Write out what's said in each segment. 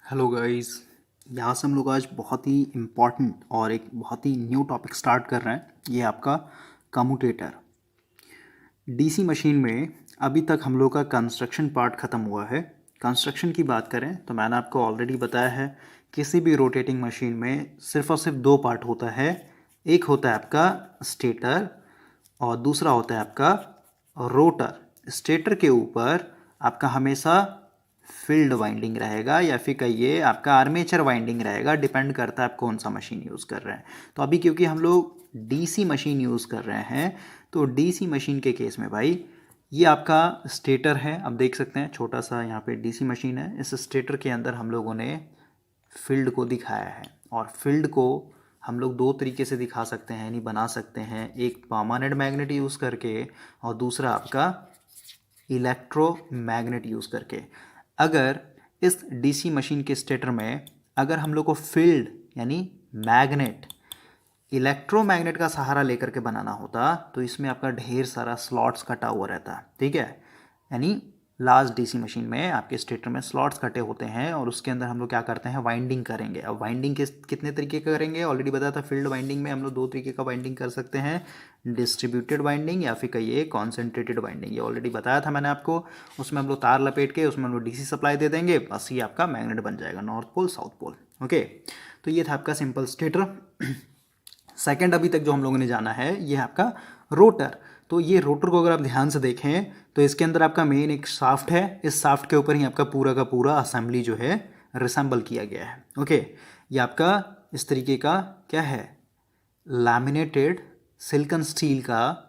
Hello guys. यहाँ से हम लोग आज बहुत ही इम्पॉर्टेंट और एक बहुत ही न्यू टॉपिक स्टार्ट कर रहे हैं। ये आपका कम्यूटेटर। डीसी मशीन में अभी तक हम लोग का कंस्ट्रक्शन पार्ट ख़त्म हुआ है। कंस्ट्रक्शन की बात करें तो मैंने आपको ऑलरेडी बताया है, किसी भी रोटेटिंग मशीन में सिर्फ और सिर्फ दो पार्ट होता है। एक होता है आपका स्टेटर और दूसरा होता है आपका रोटर। स्टेटर के ऊपर आपका हमेशा फील्ड वाइंडिंग रहेगा या फिर कहिए आपका आर्मेचर वाइंडिंग रहेगा, डिपेंड करता है आप कौन सा मशीन यूज़ कर रहे हैं। तो अभी क्योंकि हम लोग डीसी मशीन यूज़ कर रहे हैं, तो डीसी मशीन के केस में भाई ये आपका स्टेटर है। अब देख सकते हैं छोटा सा यहाँ पे डीसी मशीन है। इस स्टेटर के अंदर हम लोगों ने फील्ड को दिखाया है, और फील्ड को हम लोग दो तरीके से दिखा सकते हैं, यानी बना सकते हैं। एक परमानेंट मैग्नेट यूज़ करके और दूसरा आपका इलेक्ट्रोमैग्नेट यूज़ करके। अगर इस डीसी मशीन के स्टेटर में अगर हम लोग को फील्ड यानी मैग्नेट इलेक्ट्रोमैग्नेट का सहारा लेकर के बनाना होता, तो इसमें आपका ढेर सारा स्लॉट्स कटा हुआ रहता, ठीक है। यानी लास्ट डीसी मशीन में आपके स्टेटर में स्लॉट्स कटे होते हैं, और उसके अंदर हम लोग क्या करते हैं, वाइंडिंग करेंगे। अब वाइंडिंग कितने तरीके का करेंगे, ऑलरेडी बताया था। फील्ड वाइंडिंग में हम लोग दो तरीके का वाइंडिंग कर सकते हैं, डिस्ट्रीब्यूटेड वाइंडिंग या फिर कहिए कॉन्सेंट्रेटेड वाइंडिंग। ये ऑलरेडी बताया था मैंने आपको। उसमें हम लोग तार लपेट के उसमें हम लोग डीसी सप्लाई दे देंगे, बस ये आपका मैग्नेट बन जाएगा, north pole south pole. Okay, तो ये था आपका सिंपल स्टेटर। सेकंड अभी तक जो हम लोगों ने जाना है, ये आपका रोटर। तो ये रोटर को अगर आप ध्यान से देखें तो इसके अंदर आपका मेन एक शाफ्ट है। इस शाफ्ट के ऊपर ही आपका पूरा का पूरा असेंबली जो है रिसेंबल किया गया है। ओके, ये आपका इस तरीके का क्या है, लैमिनेटेड सिलिकॉन स्टील का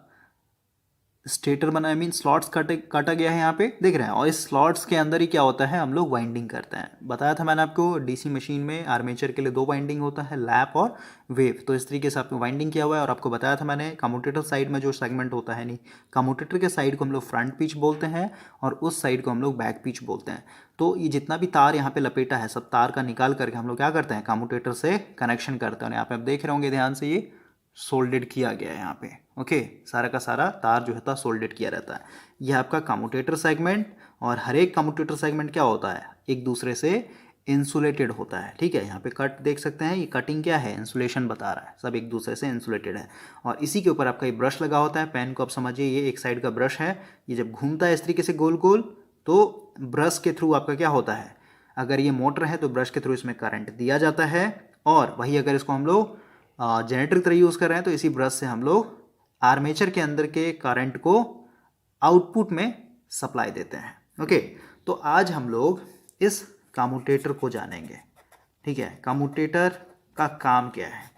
स्टेटर बना, आई मीन स्लॉट्स काटा गया है यहाँ पे, देख रहे हैं। और इस स्लॉट्स के अंदर ही क्या होता है, हम लोग वाइंडिंग करते हैं। बताया था मैंने आपको, डीसी मशीन में आर्मेचर के लिए दो वाइंडिंग होता है, लैप और वेव। तो इस तरीके से आपको वाइंडिंग किया हुआ है। और आपको बताया था मैंने, कम्यूटेटर साइड में जो सेगमेंट होता है, नहीं, कम्यूटेटर के साइड को हम लोग फ्रंट पिच बोलते हैं और उस साइड को हम लोग बैक पिच बोलते हैं। तो ये जितना भी तार यहाँ पे लपेटा है, सब तार का निकाल करके हम लोग क्या करते हैं, कम्यूटेटर से कनेक्शन करते हैं। यहाँ पे आप देख रहे होंगे ध्यान से, ये सोल्डेड किया गया है यहाँ पे। ओके, सारा का सारा तार जो है सोल्डेड किया रहता है। यह आपका कम्यूटेटर सेगमेंट, और हर एक कम्यूटेटर सेगमेंट क्या होता है, एक दूसरे से इंसुलेटेड होता है, ठीक है। यहाँ पे कट देख सकते हैं, ये कटिंग क्या है, इंसुलेशन बता रहा है, सब एक दूसरे से इंसुलेटेड है। और इसी के ऊपर आपका ये ब्रश लगा होता है। पेन को आप समझिए, ये एक साइड का ब्रश है। ये जब घूमता है इस तरीके से गोल गोल, तो ब्रश के थ्रू आपका क्या होता है, अगर ये मोटर है तो ब्रश के थ्रू इसमें करंट दिया जाता है। और वही अगर इसको हम लोग जनरेटर की तरह यूज़ कर रहे हैं, तो इसी ब्रश से हम लोग आर्मेचर के अंदर के करंट को आउटपुट में सप्लाई देते हैं। ओके, तो आज हम लोग इस कम्यूटेटर को जानेंगे, ठीक है। कम्यूटेटर का काम क्या है।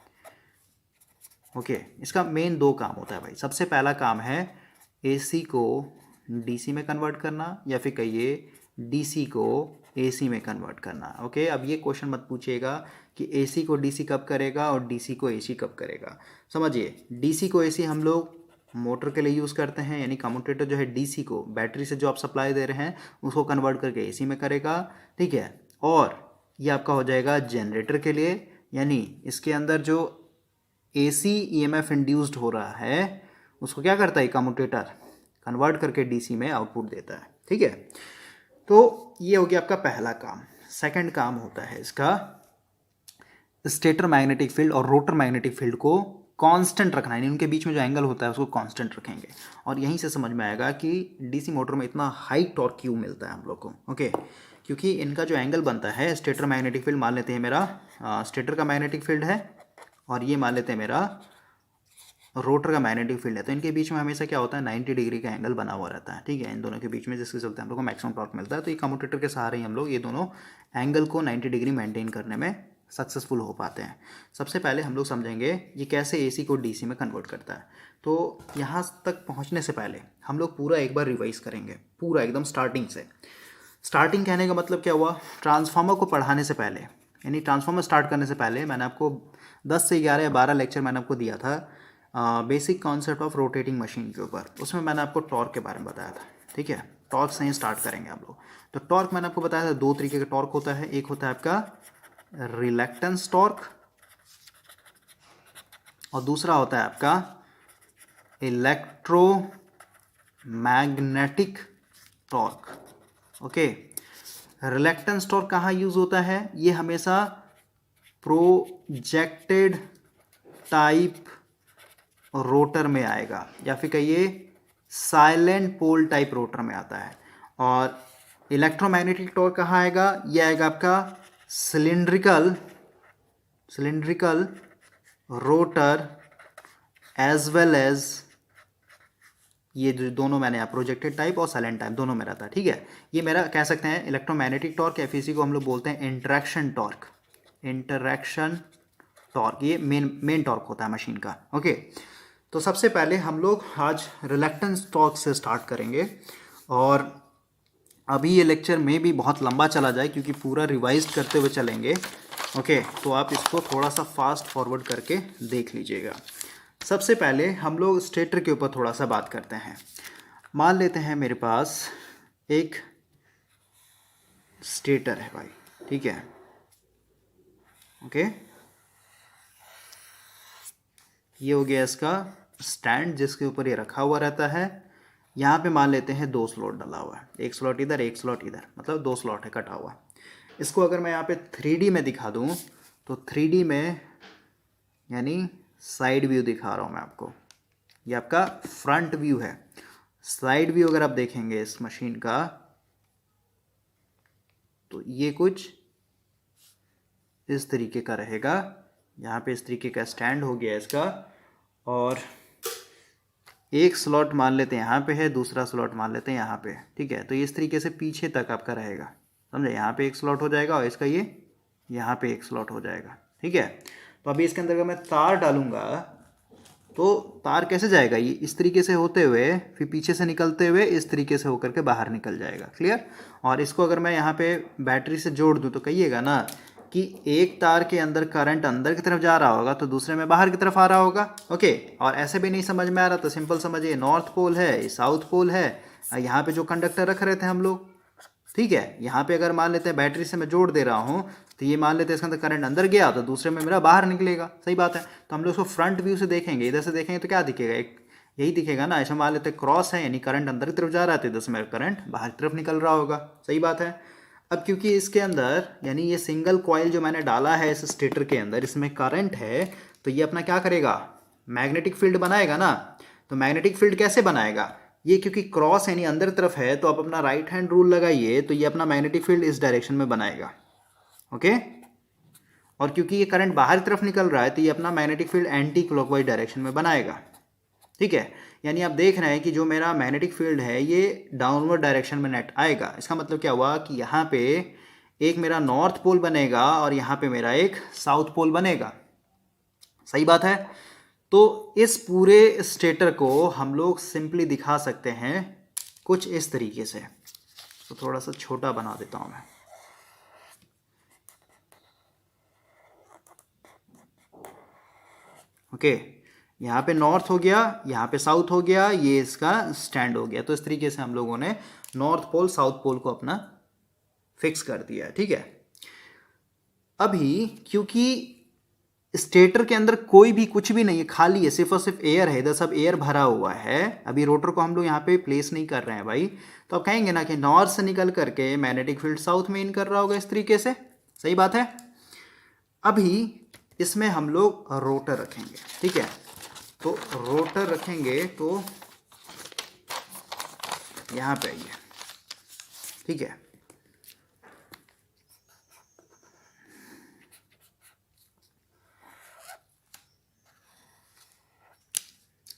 ओके, इसका मेन दो काम होता है भाई। सबसे पहला काम है एसी को डीसी में कन्वर्ट करना, या फिर कहिए डीसी को एसी में कन्वर्ट करना। ओके, अब ये क्वेश्चन मत पूछिएगा कि एसी को डीसी कब करेगा और डीसी को एसी कब करेगा। समझिए, डीसी को एसी हम लोग मोटर के लिए यूज़ करते हैं, यानी कम्यूटेटर जो है डीसी को बैटरी से जो आप सप्लाई दे रहे हैं उसको कन्वर्ट करके एसी में करेगा, ठीक है। और ये आपका हो जाएगा जनरेटर के लिए, यानी इसके अंदर जो एसी ईएमएफ इंड्यूस्ड हो रहा है उसको क्या करता है कम्यूटेटर, कन्वर्ट करके डीसी में आउटपुट देता है, ठीक है। तो ये हो गया आपका पहला काम। सेकंड काम होता है इसका स्टेटर मैग्नेटिक फील्ड और रोटर मैग्नेटिक फील्ड को कांस्टेंट रखना है, उनके बीच में जो एंगल होता है उसको कांस्टेंट रखेंगे। और यहीं से समझ में आएगा कि डीसी मोटर में इतना हाई टॉर्क क्यों मिलता है हम लोग को। ओके, क्योंकि इनका जो एंगल बनता है, स्टेटर मैग्नेटिक फील्ड मान लेते हैं मेरा स्टेटर का मैग्नेटिक फील्ड है, और ये मान लेते हैं मेरा रोटर का मैग्नेटिक फील्ड है। तो इनके बीच में हमेशा क्या होता है, 90 डिग्री का एंगल बना हुआ रहता है, ठीक है, इन दोनों के बीच में, जिसके चलते हम लोग को मैक्सिमम टॉर्क मिलता है। तो ये कम्यूटेटर के सहारे ही हम लोग ये दोनों एंगल को 90 डिग्री मेंटेन करने में सक्सेसफुल हो पाते हैं। सबसे पहले हम लोग समझेंगे ये कैसे एसी को डीसी में कन्वर्ट करता है। तो यहाँ तक पहुँचने से पहले हम लोग पूरा एक बार रिवाइज करेंगे, पूरा एकदम स्टार्टिंग से। स्टार्टिंग कहने का मतलब क्या हुआ, ट्रांसफार्मर को पढ़ाने से पहले, यानी ट्रांसफार्मर स्टार्ट करने से पहले मैंने आपको 10 से 11 या 12 लेक्चर मैंने आपको दिया था basic concept of rotating machine के ऊपर। उसमें मैंने आपको टॉर्क के बारे में बताया था, ठीक है। टॉर्क से ही स्टार्ट करेंगे हम लोग। तो टॉर्क मैंने आपको बताया था, दो तरीके का टॉर्क होता है। एक होता है आपका रिलक्टेंस टॉर्क, और दूसरा होता है आपका electromagnetic torque. Okay, reluctance torque कहाँ यूज होता है? ये हमेशा प्रोजेक्टेड टाइप रोटर में आएगा, या फिर कहिए साइलेंट पोल टाइप रोटर में आता है। और इलेक्ट्रोमैग्नेटिक टॉर्क कहाँ आएगा? ये आएगा आपका cylindrical rotor as well as, ये जो दोनों मैंने यहाँ प्रोजेक्टेड टाइप और साइलेंट टाइप दोनों में रहता है, ठीक है। ये मेरा कह सकते हैं इलेक्ट्रोमैग्नेटिक टॉर्क, या फिर इसी को हम लोग बोलते हैं इंटरैक्शन टॉर्क। ये मेन टॉर्क होता है मशीन का। ओके, तो सबसे पहले हम लोग आज रिलक्टेंस टॉर्क से स्टार्ट करेंगे, और अभी ये लेक्चर में भी बहुत लंबा चला जाए क्योंकि पूरा रिवाइज करते हुए चलेंगे। ओके, तो आप इसको थोड़ा सा फास्ट फॉरवर्ड करके देख लीजिएगा। सबसे पहले हम लोग स्टेटर के ऊपर थोड़ा सा बात करते हैं। मान लेते हैं मेरे पास एक स्टेटर है भाई, ठीक है। ओके, ये हो गया इसका स्टैंड जिसके ऊपर ये रखा हुआ रहता है। यहाँ पे मान लेते हैं 2 स्लॉट डला हुआ है, एक स्लॉट इधर एक स्लॉट इधर, मतलब 2 स्लॉट है कटा हुआ। इसको अगर मैं यहाँ पे 3D में दिखा दूँ तो 3D में यानी साइड व्यू दिखा रहा हूँ मैं आपको। ये आपका फ्रंट व्यू है। साइड व्यू अगर आप देखेंगे इस मशीन का तो ये कुछ इस तरीके का रहेगा। यहाँ पे इस तरीके का स्टैंड हो गया इसका, और एक स्लॉट मान लेते हैं यहाँ पे है, दूसरा स्लॉट मान लेते हैं यहाँ पे, ठीक है। तो इस तरीके से पीछे तक आपका रहेगा, समझे। यहाँ पे एक स्लॉट हो जाएगा और इसका ये यहाँ पे एक स्लॉट हो जाएगा, ठीक है। तो अभी इसके अंदर अगर मैं तार डालूंगा तो तार कैसे जाएगा? ये इस तरीके से होते हुए फिर पीछे से निकलते हुए इस तरीके से होकर के बाहर निकल जाएगा, क्लियर। और इसको अगर मैं यहाँ पे बैटरी से जोड़ दूँ तो कहिएगा ना कि एक तार के अंदर करंट अंदर की तरफ जा रहा होगा तो दूसरे में बाहर की तरफ आ रहा होगा। ओके, और ऐसे भी नहीं समझ में आ रहा तो सिंपल समझिए, नॉर्थ पोल है, ये साउथ पोल है, यहाँ पे जो कंडक्टर रख रहे थे हम लोग, ठीक है। यहाँ पे अगर मान लेते हैं बैटरी से मैं जोड़ दे रहा हूँ तो ये मान लेते हैं इसके अंदर करंट अंदर गया तो दूसरे में मेरा बाहर निकलेगा, सही बात है। तो हम लोग इसको फ्रंट व्यू से देखेंगे, इधर से देखेंगे तो क्या दिखेगा? एक यही दिखेगा ना। ऐसा मान लेते हैं क्रॉस है, यानी करंट अंदर की तरफ जा रहा था, इधर से मेरा करंट बाहर की तरफ निकल रहा होगा, सही बात है। अब क्योंकि इसके अंदर यानी ये सिंगल कॉइल जो मैंने डाला है इस स्टेटर के अंदर, इसमें करंट है, तो ये अपना क्या करेगा? मैग्नेटिक फील्ड बनाएगा ना। तो मैग्नेटिक फील्ड कैसे बनाएगा? ये क्योंकि क्रॉस यानी अंदर तरफ है तो आप अपना राइट हैंड रूल लगाइए तो ये अपना मैग्नेटिक फील्ड इस डायरेक्शन में बनाएगा। ओके, और क्योंकि ये करंट बाहर की तरफ निकल रहा है तो ये अपना magnetic field anti clockwise direction में बनाएगा, ठीक है। यानी आप देख रहे हैं कि जो मेरा मैग्नेटिक फील्ड है ये डाउनवर्ड डायरेक्शन में नेट आएगा। इसका मतलब क्या हुआ कि यहाँ पे एक मेरा नॉर्थ पोल बनेगा और यहाँ पे मेरा एक साउथ पोल बनेगा, सही बात है। तो इस पूरे स्टेटर को हम लोग सिंपली दिखा सकते हैं कुछ इस तरीके से। तो थोड़ा सा छोटा बना देता हूं मैं। ओके, यहाँ पे नॉर्थ हो गया, यहाँ पे साउथ हो गया, ये इसका स्टैंड हो गया। तो इस तरीके से हम लोगों ने नॉर्थ पोल साउथ पोल को अपना फिक्स कर दिया है, ठीक है। अभी क्योंकि स्टेटर के अंदर कोई भी कुछ भी नहीं है, खाली है, सिर्फ और सिर्फ एयर है, इधर सब एयर भरा हुआ है। अभी रोटर को हम लोग यहाँ पे प्लेस नहीं कर रहे हैं भाई। तो आप कहेंगे ना कि नॉर्थ से निकल करके मैग्नेटिक फील्ड साउथ में इन कर रहा होगा, इस तरीके से, सही बात है। अभी इसमें हम लोग रोटर रखेंगे, ठीक है। तो रोटर रखेंगे तो यहाँ पे आइए, ठीक है।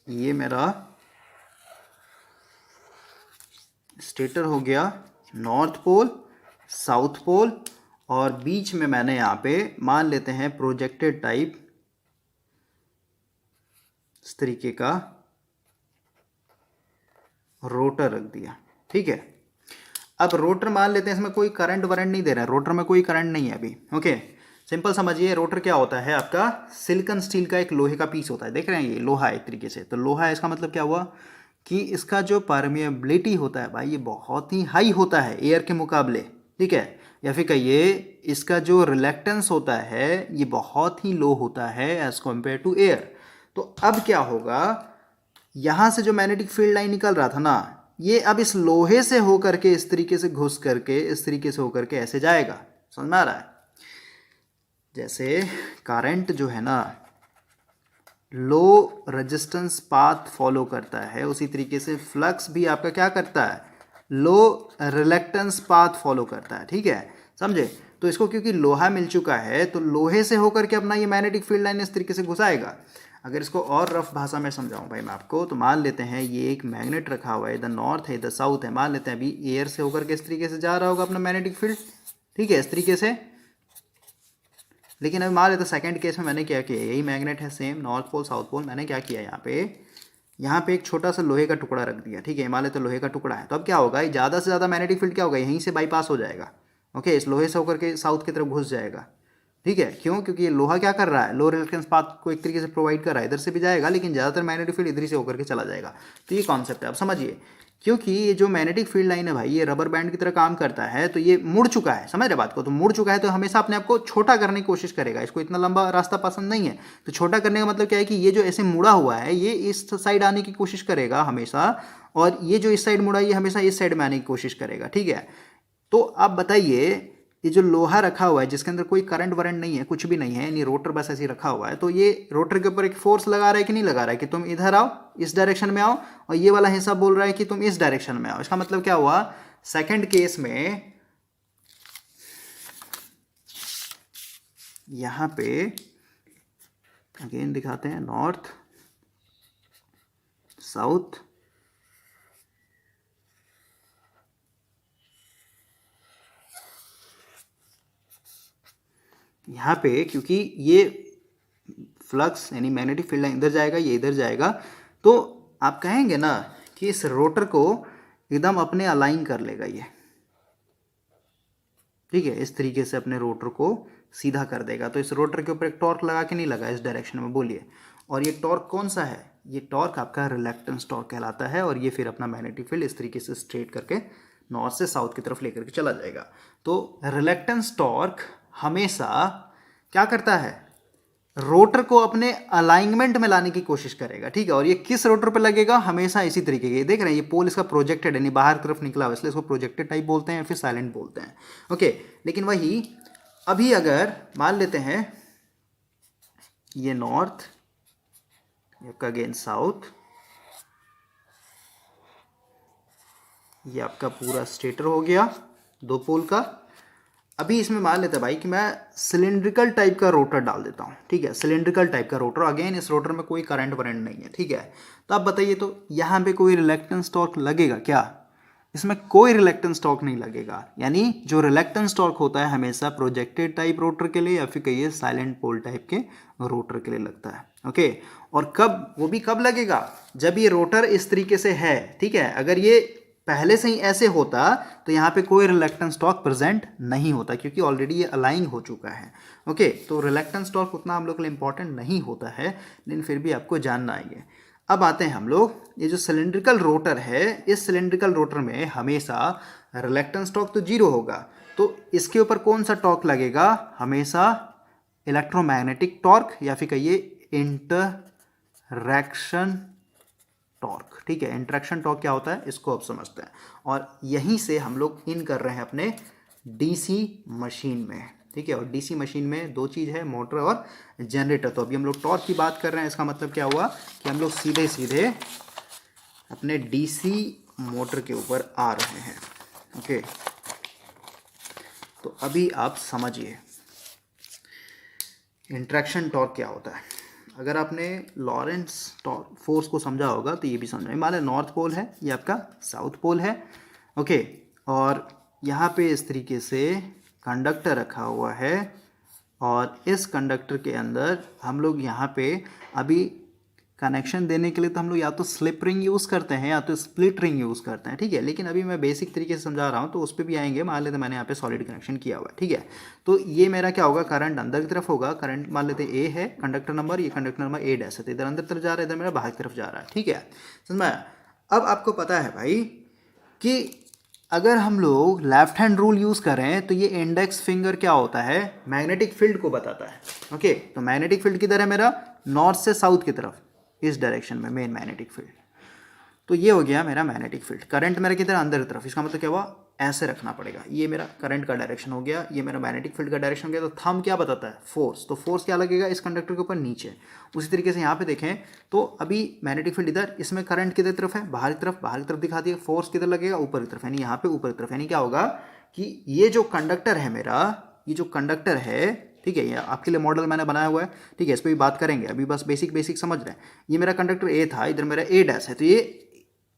ये मेरा स्टेटर हो गया, नॉर्थ पोल साउथ पोल, और बीच में मैंने यहाँ पे मान लेते हैं प्रोजेक्टेड टाइप इस तरीके का रोटर रख दिया, ठीक है। अब रोटर मान लेते हैं इसमें कोई करंट वरंट नहीं दे रहा है, रोटर में कोई करंट नहीं है अभी। ओके, सिंपल समझिए, रोटर क्या होता है? आपका सिलिकॉन स्टील का एक लोहे का पीस होता है, देख रहे हैं, ये लोहा है एक तरीके से। तो लोहा है, इसका मतलब क्या हुआ कि इसका जो परमिएबिलिटी होता है भाई ये बहुत ही हाई होता है एयर के मुकाबले, ठीक है। या फिर कहिए इसका जो रिलक्टेंस होता है ये बहुत ही लो होता है एज कम्पेयर टू एयर। तो अब क्या होगा, यहाँ से जो मैग्नेटिक फील्ड लाइन निकल रहा था ना, ये अब इस लोहे से होकर के इस तरीके से घुस करके इस तरीके से होकर के ऐसे जाएगा। समझ में आ रहा है? जैसे करंट जो है ना लो रेजिस्टेंस पाथ फॉलो करता है, उसी तरीके से फ्लक्स भी आपका क्या करता है, लो रिलेक्टेंस पाथ फॉलो करता है। ठीक है, समझे? तो इसको क्योंकि लोहा मिल चुका है तो लोहे से होकर के अपना ये मैग्नेटिक फील्ड लाइन इस तरीके से घुसाएगा। अगर इसको और रफ भाषा में समझाऊं भाई मैं आपको, तो मान लेते हैं ये एक मैग्नेट रखा हुआ है, इधर नॉर्थ है इधर साउथ है। मान लेते हैं अभी एयर से होकर के इस तरीके से जा रहा होगा अपना मैग्नेटिक फील्ड, ठीक है, इस तरीके से। लेकिन अभी मान लेते हैं सेकंड केस में मैंने क्या किया, यही मैग्नेट है same, north pole south pole. मैंने क्या किया यहाँ पे एक छोटा सा लोहे का टुकड़ा रख दिया। ठीक है, मान लेते लोहे का टुकड़ा है, तो अब क्या होगा, ज़्यादा से ज़्यादा मैग्नेटिक फील्ड क्या होगा, यहीं से बाईपास हो जाएगा। ओके, इस लोहे से होकर के साउथ की तरफ घुस जाएगा। ठीक है, क्यों? क्योंकि ये लोहा क्या कर रहा है, लो रिलेक्टेंस पाथ को एक तरीके से प्रोवाइड कर रहा है, इधर से भी जाएगा लेकिन ज़्यादातर मैग्नेटिक फील्ड इधर से होकर के चला जाएगा। तो ये कॉन्सेप्ट है, अब समझिए। क्योंकि ये जो मैग्नेटिक फील्ड लाइन है भाई, ये रबर बैंड की तरह काम करता है, तो ये मुड़ चुका है, समझ रहे बात को? तो मुड़ चुका है तो हमेशा अपने आप को छोटा करने की कोशिश करेगा। इसको इतना लंबा रास्ता पसंद नहीं है, तो छोटा करने का मतलब क्या है कि ये जो ऐसे मुड़ा हुआ है ये इस साइड आने की कोशिश करेगा हमेशा, और ये जो इस साइड मुड़ा ये हमेशा इस साइड में आने की कोशिश करेगा। ठीक है, तो आप बताइए, ये जो लोहा रखा हुआ है जिसके अंदर कोई करंट वरंट नहीं है, कुछ भी नहीं है, यानी रोटर बस ऐसे ही रखा हुआ है, तो ये रोटर के ऊपर एक फोर्स लगा रहा है कि नहीं लगा रहा है कि तुम इधर आओ, इस डायरेक्शन में आओ, और ये वाला हिस्सा बोल रहा है कि तुम इस डायरेक्शन में आओ। इसका मतलब क्या हुआ, सेकंड केस में यहां पे अगेन दिखाते हैं, नॉर्थ साउथ, यहाँ पे क्योंकि ये फ्लक्स यानी मैग्नेटिक फील्ड लाइन इधर जाएगा, ये इधर जाएगा, तो आप कहेंगे ना कि इस रोटर को एकदम अपने अलाइन कर लेगा ये। ठीक है, इस तरीके से अपने रोटर को सीधा कर देगा। तो इस रोटर के ऊपर एक टॉर्क लगा कि नहीं लगा इस डायरेक्शन में, बोलिए? और ये टॉर्क कौन सा है, ये टॉर्क आपका रिलेक्टेंस टॉर्क कहलाता है, और ये फिर अपना मैग्नेटिक फील्ड इस तरीके से स्ट्रेट करके नॉर्थ से साउथ की तरफ लेकर के चला जाएगा। तो रिलेक्टेंस टॉर्क हमेशा क्या करता है, रोटर को अपने अलाइनमेंट में लाने की कोशिश करेगा। ठीक है, और ये किस रोटर पे लगेगा, हमेशा इसी तरीके के। देख रहे हैं ये पोल इसका प्रोजेक्टेड यानी बाहर की तरफ निकला हुआ, इसलिए इसको प्रोजेक्टेड टाइप बोलते हैं, फिर साइलेंट बोलते हैं। ओके, लेकिन वही अभी अगर मान लेते हैं ये नॉर्थ, आपका अगेन साउथ, ये आपका पूरा स्टेटर हो गया दो पोल का। अभी इसमें मान लेते हैं भाई कि मैं सिलेंड्रिकल टाइप का रोटर डाल देता हूँ। ठीक है, सिलेंड्रिकल टाइप का रोटर, अगेन इस रोटर में कोई करंट वरेंट नहीं है। ठीक है, तो आप बताइए, तो यहाँ पे कोई रिलेक्टेंस टॉर्क लगेगा क्या? इसमें कोई रिलेक्टेंस टॉर्क नहीं लगेगा। यानी जो रिलेक्टेंस टॉर्क होता है हमेशा प्रोजेक्टेड टाइप रोटर के लिए या फिर कहिए साइलेंट पोल टाइप के रोटर के लिए लगता है। ओके, और कब, वो भी कब लगेगा, जब ये रोटर इस तरीके से है। ठीक है, अगर ये पहले से ही ऐसे होता तो यहाँ पे कोई रिलेक्टेंस टॉर्क प्रेजेंट नहीं होता, क्योंकि ऑलरेडी ये अलाइन हो चुका है। ओके, तो रिलेक्टेंस टॉर्क उतना हम लोग के लिए इंपॉर्टेंट नहीं होता है, लेकिन फिर भी आपको जानना है। अब आते हैं हम लोग, ये जो सिलेंड्रिकल रोटर है, इस सिलेंड्रिकल रोटर में हमेशा रिलेक्टेंस टॉर्क तो जीरो होगा, तो इसके ऊपर कौन सा टॉर्क लगेगा, हमेशा इलेक्ट्रोमैग्नेटिक टॉर्क या फिर कहिए इंटरैक्शन टॉर्क। ठीक है, इंटरैक्शन टॉर्क क्या होता है इसको अब समझते हैं, और यहीं से हम लोग इन कर रहे हैं अपने डीसी मशीन में। ठीक है, और डीसी मशीन में दो चीज़ है, मोटर और जनरेटर। तो अभी हम लोग टॉर्क की बात कर रहे हैं, इसका मतलब क्या हुआ कि हम लोग सीधे सीधे अपने डीसी मोटर के ऊपर आ रहे हैं। ओके, तो अभी आप समझिए इंटरैक्शन टॉर्क क्या होता है। अगर आपने लॉरेंस फोर्स को समझा होगा तो ये भी समझना। मान लें नॉर्थ पोल है, ये आपका साउथ पोल है। ओके, और यहाँ पे इस तरीके से कंडक्टर रखा हुआ है, और इस कंडक्टर के अंदर हम लोग यहाँ पे अभी कनेक्शन देने के लिए तो हम लोग या तो स्लिप रिंग यूज़ करते हैं या तो स्प्लिट रिंग यूज़ करते हैं। ठीक है, लेकिन अभी मैं बेसिक तरीके से समझा रहा हूँ तो उस पर भी आएंगे। मान लेते मैंने यहाँ पे सॉलिड कनेक्शन किया हुआ है। ठीक है, तो ये मेरा क्या होगा, करंट अंदर की तरफ होगा। करंट मान लेते ए है कंडक्टर नंबर, ये कंडक्टर नंबर ए डैश है, तो इधर अंदर तरफ जा रहा है, इधर मेरा बाहर की तरफ जा रहा है। ठीक है, समझ में? अब आपको पता है भाई कि अगर हम लोग लेफ्ट हैंड रूल यूज़ करें तो ये इंडेक्स फिंगर क्या होता है, मैग्नेटिक फील्ड को बताता है। ओके, तो मैग्नेटिक फील्ड किधर है मेरा, नॉर्थ से साउथ की तरफ, इस डायरेक्शन में मेन मैग्नेटिक फील्ड। तो ये हो गया मेरा मैग्नेटिक फील्ड। करंट मेरा किधर, अंदर की तरफ, इसका मतलब क्या हुआ, ऐसे रखना पड़ेगा। ये मेरा करंट का डायरेक्शन हो गया, ये मेरा मैग्नेटिक फील्ड का डायरेक्शन हो गया। तो थंब क्या बताता है, फोर्स। तो फोर्स क्या लगेगा इस कंडक्टर के ऊपर, नीचे। उसी तरीके से यहाँ पे देखें तो अभी मैग्नेटिक फील्ड इधर, इसमें करंट किधर तरफ है, बाहर की तरफ दिखा दिया। फोर्स किधर लगेगा, ऊपर की तरफ, यानी यहाँ पे ऊपर की तरफ। यानी क्या होगा कि ये जो कंडक्टर है मेरा, ये जो कंडक्टर है, ठीक है, ये आपके लिए मॉडल मैंने बनाया हुआ है, ठीक है, इस पर भी बात करेंगे, अभी बस बेसिक समझ रहे हैं। ये मेरा कंडक्टर ए था, इधर मेरा ए डैश है, तो ये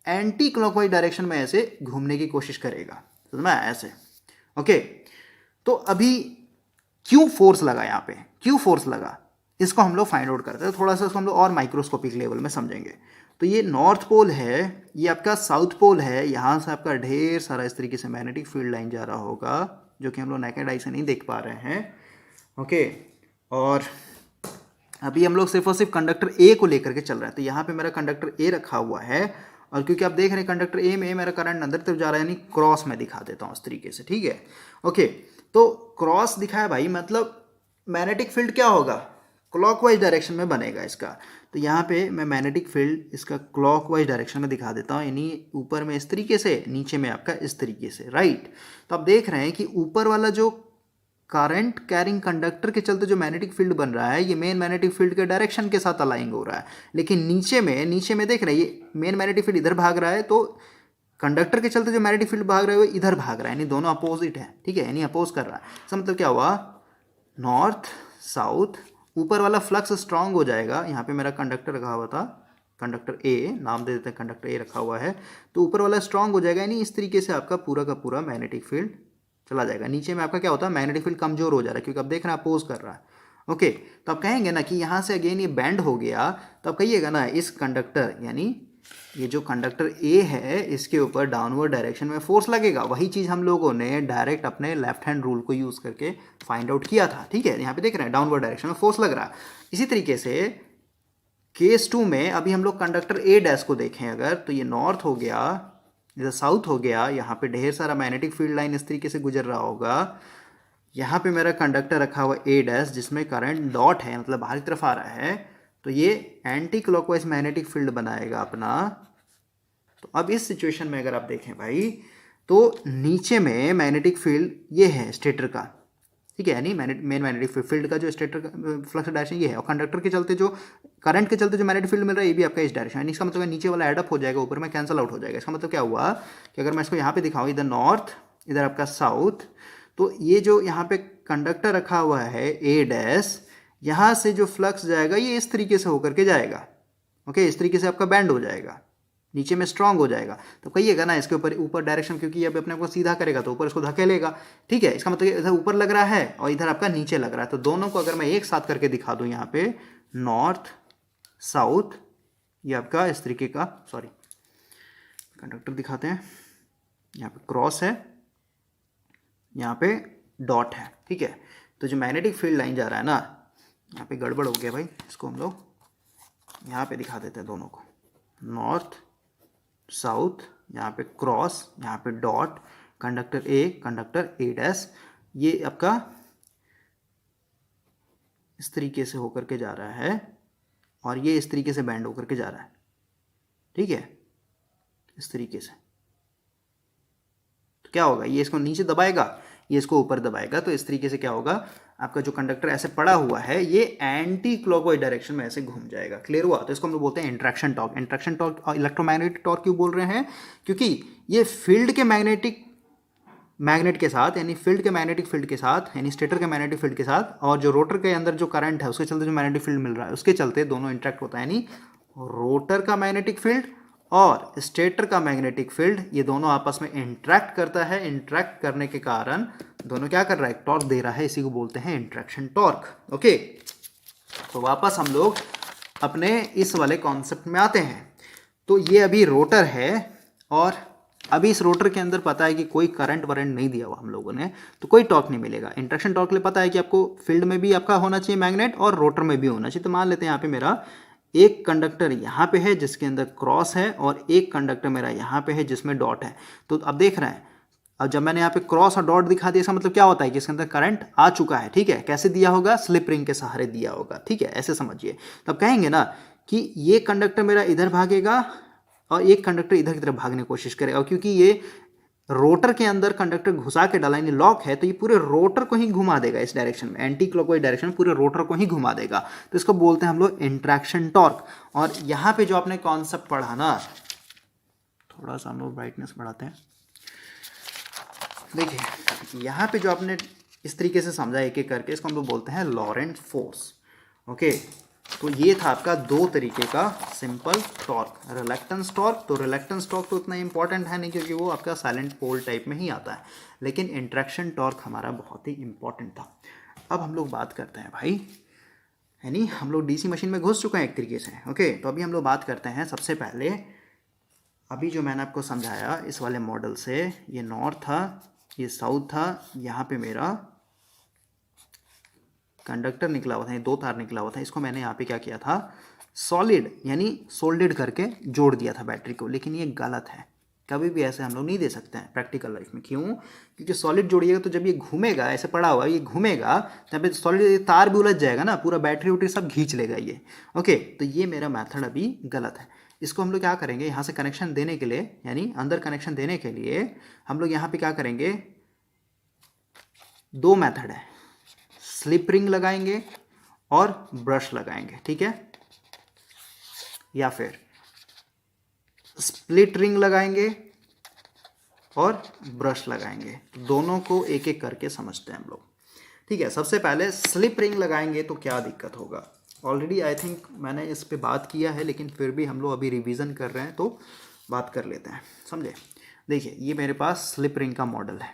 एंटी क्लॉकवाइज डायरेक्शन में ऐसे घूमने की कोशिश करेगा, समझ में, ऐसे। ओके, तो अभी क्यों फोर्स लगा, यहाँ पे क्यों फोर्स लगा, इसको हम लोग फाइंड आउट करते हैं। थोड़ा सा इसको हम लोग और माइक्रोस्कोपिक लेवल में समझेंगे। तो ये नॉर्थ पोल है, ये आपका साउथ पोल है, यहाँ से आपका ढेर सारा इस तरीके से मैग्नेटिक फील्ड लाइन जा रहा होगा, जो कि हम लोग नेकेड आई से नहीं देख पा रहे हैं। ओके, और अभी हम लोग सिर्फ और सिर्फ कंडक्टर ए को लेकर के चल रहे हैं। तो यहाँ पे मेरा कंडक्टर ए रखा हुआ है, और क्योंकि आप देख रहे हैं कंडक्टर ए में मेरा करंट अंदर तरफ जा रहा है, यानी क्रॉस में दिखा देता हूँ इस तरीके से, ठीक है। ओके, तो क्रॉस दिखाया भाई, मतलब मैग्नेटिक फील्ड क्या होगा, क्लॉकवाइज डायरेक्शन में बनेगा इसका। तो यहाँ पे मैं मैग्नेटिक फील्ड इसका क्लॉकवाइज डायरेक्शन में दिखा देता हूँ, यानी ऊपर में इस तरीके से, नीचे में आपका इस तरीके से, राइट। तो आप देख रहे हैं कि ऊपर वाला जो करंट कैरिंग कंडक्टर के चलते जो मैग्नेटिक फील्ड बन रहा है, ये मेन मैग्नेटिक फील्ड के डायरेक्शन के साथ अलाइंग हो रहा है। लेकिन नीचे में देख रहे हैं, ये मेन मैग्नेटिक फील्ड इधर भाग रहा है, तो कंडक्टर के चलते जो मैग्नेटिक फील्ड भाग रहा है वो इधर भाग रहा है, यानी दोनों अपोजिट है, ठीक है, यानी अपोज कर रहा है। इसका मतलब क्या हुआ, नॉर्थ साउथ, ऊपर वाला फ्लक्स स्ट्रांग हो जाएगा। यहाँ पे मेरा कंडक्टर रखा हुआ था, कंडक्टर ए नाम दे देते हैं, कंडक्टर ए रखा हुआ है, तो ऊपर वाला स्ट्रांग हो जाएगा, यानी इस तरीके से आपका पूरा का पूरा मैग्नेटिक फील्ड चला जाएगा। नीचे में आपका क्या होता है, मैग्नेटिक फील्ड कमजोर हो जा रहा है, क्योंकि आप देख रहे हैं अपोज कर रहा है। ओके, तो आप कहेंगे ना कि यहाँ से अगेन ये बैंड हो गया, तो आप कहिएगा ना इस कंडक्टर, यानी ये जो कंडक्टर ए है, इसके ऊपर डाउनवर्ड डायरेक्शन में फोर्स लगेगा। वही चीज़ हम लोगों ने डायरेक्ट अपने लेफ्ट हैंड रूल को यूज़ करके फाइंड आउट किया था, ठीक है। यहाँ पे देख रहे हैं डाउनवर्ड डायरेक्शन में फोर्स लग रहा है। इसी तरीके से केस 2 में अभी हम लोग कंडक्टर ए डैश को देखें अगर, तो ये नॉर्थ हो गया, इधर साउथ हो गया, यहाँ पे ढेर सारा मैग्नेटिक फील्ड लाइन इस तरीके से गुजर रहा होगा। यहाँ पे मेरा कंडक्टर रखा हुआ ए डैश, जिसमें करंट डॉट है, मतलब बाहर की तरफ आ रहा है, तो ये एंटी क्लॉकवाइज मैग्नेटिक फील्ड बनाएगा अपना। तो अब इस सिचुएशन में अगर आप देखें भाई, तो नीचे में मैग्नेटिक फील्ड ये है स्टेटर का, ठीक है, यानी मेन मैग्नेटिक फील्ड का जो स्टेटर का फ्लक्स डायरेक्शन ये है, और कंडक्टर के चलते जो करंट के चलते जो मैग्नेटिक फील्ड मिल रहा है, ये भी आपका इस डायरेक्शन, यानी इसका मतलब नीचे वाला एडअप हो जाएगा, ऊपर में कैंसिल आउट हो जाएगा। इसका मतलब क्या हुआ कि अगर मैं इसको यहाँ पे दिखाऊँ, इधर नॉर्थ, इधर आपका साउथ, तो ये जो यहाँ पे कंडक्टर रखा हुआ है ए डैश, यहाँ से जो फ्लक्स जाएगा ये इस तरीके से होकर के जाएगा। ओके, इस तरीके से आपका बैंड हो जाएगा, नीचे में स्ट्रांग हो जाएगा। तो कहिएगा ना इसके ऊपर डायरेक्शन, क्योंकि ये अपने को सीधा करेगा तो ऊपर इसको धकेलेगा, ठीक है। इसका मतलब इधर ऊपर लग रहा है और इधर आपका नीचे लग रहा है। तो दोनों को अगर मैं एक साथ करके दिखा दूं, यहाँ पे नॉर्थ साउथ, ये आपका इस तरीके का, सॉरी कंडक्टर दिखाते हैं, यहाँ पे क्रॉस है, यहाँ पे डॉट है, ठीक है। तो जो मैग्नेटिक फील्ड लाइन जा रहा है ना, यहाँ पे गड़बड़ हो गया भाई, इसको हम लोग यहाँ पे दिखा देते हैं दोनों को, नॉर्थ साउथ, यहाँ पे क्रॉस, यहाँ पे डॉट, कंडक्टर ए डैश, ये आपका इस तरीके से होकर के जा रहा है, और ये इस तरीके से बैंड होकर के जा रहा है, ठीक है, इस तरीके से। तो क्या होगा, ये इसको नीचे दबाएगा, ये इसको ऊपर दबाएगा, तो इस तरीके से क्या होगा, आपका जो कंडक्टर ऐसे पड़ा हुआ है ये एंटी क्लॉकवाइज डायरेक्शन में ऐसे घूम जाएगा। क्लियर हुआ। तो इसको हम लोग बोलते हैं इंट्रैक्शन टॉर्क। इंट्रैक्शन टॉर्क और इलेक्ट्रोमैग्नेटिक टॉर्क क्यों बोल रहे हैं, क्योंकि ये फील्ड के मैग्नेट के साथ, यानी फील्ड के मैग्नेटिक फील्ड के साथ, यानी स्टेटर के मैग्नेटिक फील्ड के साथ, और जो रोटर के अंदर जो करंट है उसके चलते जो मैग्नेटिक फील्ड मिल रहा है उसके चलते दोनों इंट्रैक्ट होता है, यानी रोटर का मैग्नेटिक फील्ड और स्टेटर का मैग्नेटिक फील्ड, ये दोनों आपस में इंट्रैक्ट करता है। इंट्रैक्ट करने के कारण दोनों क्या कर रहा है, एक टॉर्क दे रहा है, इसी को बोलते हैं इंट्रैक्शन टॉर्क। ओके, तो वापस हम लोग अपने इस वाले कॉन्सेप्ट में आते हैं। तो ये अभी रोटर है, और अभी इस रोटर के अंदर पता है कि कोई करंट वरेंट नहीं दिया हुआ हम लोगों ने, तो कोई टॉर्क नहीं मिलेगा। इंट्रैक्शन टॉर्क के लिए पता है कि आपको फील्ड में भी आपका होना चाहिए मैग्नेट, और रोटर में भी होना चाहिए। तो मान लेते हैं यहाँ पे मेरा एक कंडक्टर यहाँ पे है जिसके अंदर क्रॉस है, और एक कंडक्टर मेरा यहाँ पे है जिसमें डॉट है। तो अब देख रहे हैं, अब जब मैंने यहाँ पे क्रॉस और डॉट दिखा दिया, इसका मतलब क्या होता है कि इसके अंदर करंट आ चुका है, ठीक है। कैसे दिया होगा, स्लिप रिंग के सहारे दिया होगा, ठीक है, ऐसे समझिए। तब कहेंगे ना कि ये कंडक्टर मेरा इधर भागेगा, और एक कंडक्टर इधर की तरफ भागने की कोशिश करेगा, और क्योंकि ये रोटर के अंदर कंडक्टर घुसा के डाला यानी लॉक है, तो ये पूरे रोटर को ही घुमा देगा इस डायरेक्शन में, एंटी क्लॉकवाइज डायरेक्शन में पूरे रोटर को ही घुमा देगा। तो इसको बोलते हैं हम लोग इंट्रैक्शन टॉर्क। और यहाँ पे जो आपने कॉन्सेप्ट पढ़ा ना, थोड़ा सा हम लोग ब्राइटनेस बढ़ाते हैं, देखिए यहाँ पे जो आपने इस तरीके से समझा एक एक करके, इसको हम लोग बोलते हैं लॉरेंट फोर्स। ओके, तो ये था आपका दो तरीके का सिंपल टॉर्क। रिलक्टेंस टॉर्क, तो रिलक्टेंस टॉर्क तो उतना इंपॉर्टेंट है नहीं क्योंकि वो आपका साइलेंट पोल टाइप में ही आता है, लेकिन इंट्रैक्शन टॉर्क हमारा बहुत ही इंपॉर्टेंट था। अब हम लोग बात करते हैं भाई, यानी हम लोग डीसी मशीन में घुस चुके हैं एक तरीके से। ओके, तो अभी हम लोग बात करते हैं सबसे पहले, अभी जो मैंने आपको समझाया इस वाले मॉडल से, ये नॉर्थ था, ये साउथ था, यहाँ पे मेरा कंडक्टर निकला हुआ था, ये दो तार निकला हुआ था, इसको मैंने यहाँ पे क्या किया था, सॉलिड यानी सोल्डेड करके जोड़ दिया था बैटरी को। लेकिन ये गलत है, कभी भी ऐसे हम लोग नहीं दे सकते हैं प्रैक्टिकल लाइफ में। क्यों? क्योंकि सॉलिड जोड़िएगा तो जब ये घूमेगा, ऐसे पड़ा हुआ ये घूमेगा, तब सॉलिड तार भी उलझ जाएगा ना, पूरा बैटरी उटरी सब खींच लेगा ये। ओके, तो ये मेरा मेथड अभी गलत है। इसको हम लोग क्या करेंगे, यहाँ से कनेक्शन देने के लिए, यानी अंदर कनेक्शन देने के लिए हम लोग यहाँ पे क्या करेंगे, दो मेथड है, स्लिप रिंग लगाएंगे और ब्रश लगाएंगे, ठीक है, या फिर स्प्लिट रिंग लगाएंगे और ब्रश लगाएंगे। दोनों को एक एक करके समझते हैं हम लोग, ठीक है। सबसे पहले स्लिप रिंग लगाएंगे तो क्या दिक्कत होगा, ऑलरेडी आई थिंक मैंने इस पे बात किया है, लेकिन फिर भी हम लोग अभी रिवीजन कर रहे हैं तो बात कर लेते हैं, समझे। देखिए ये मेरे पास स्लिप रिंग का मॉडल है,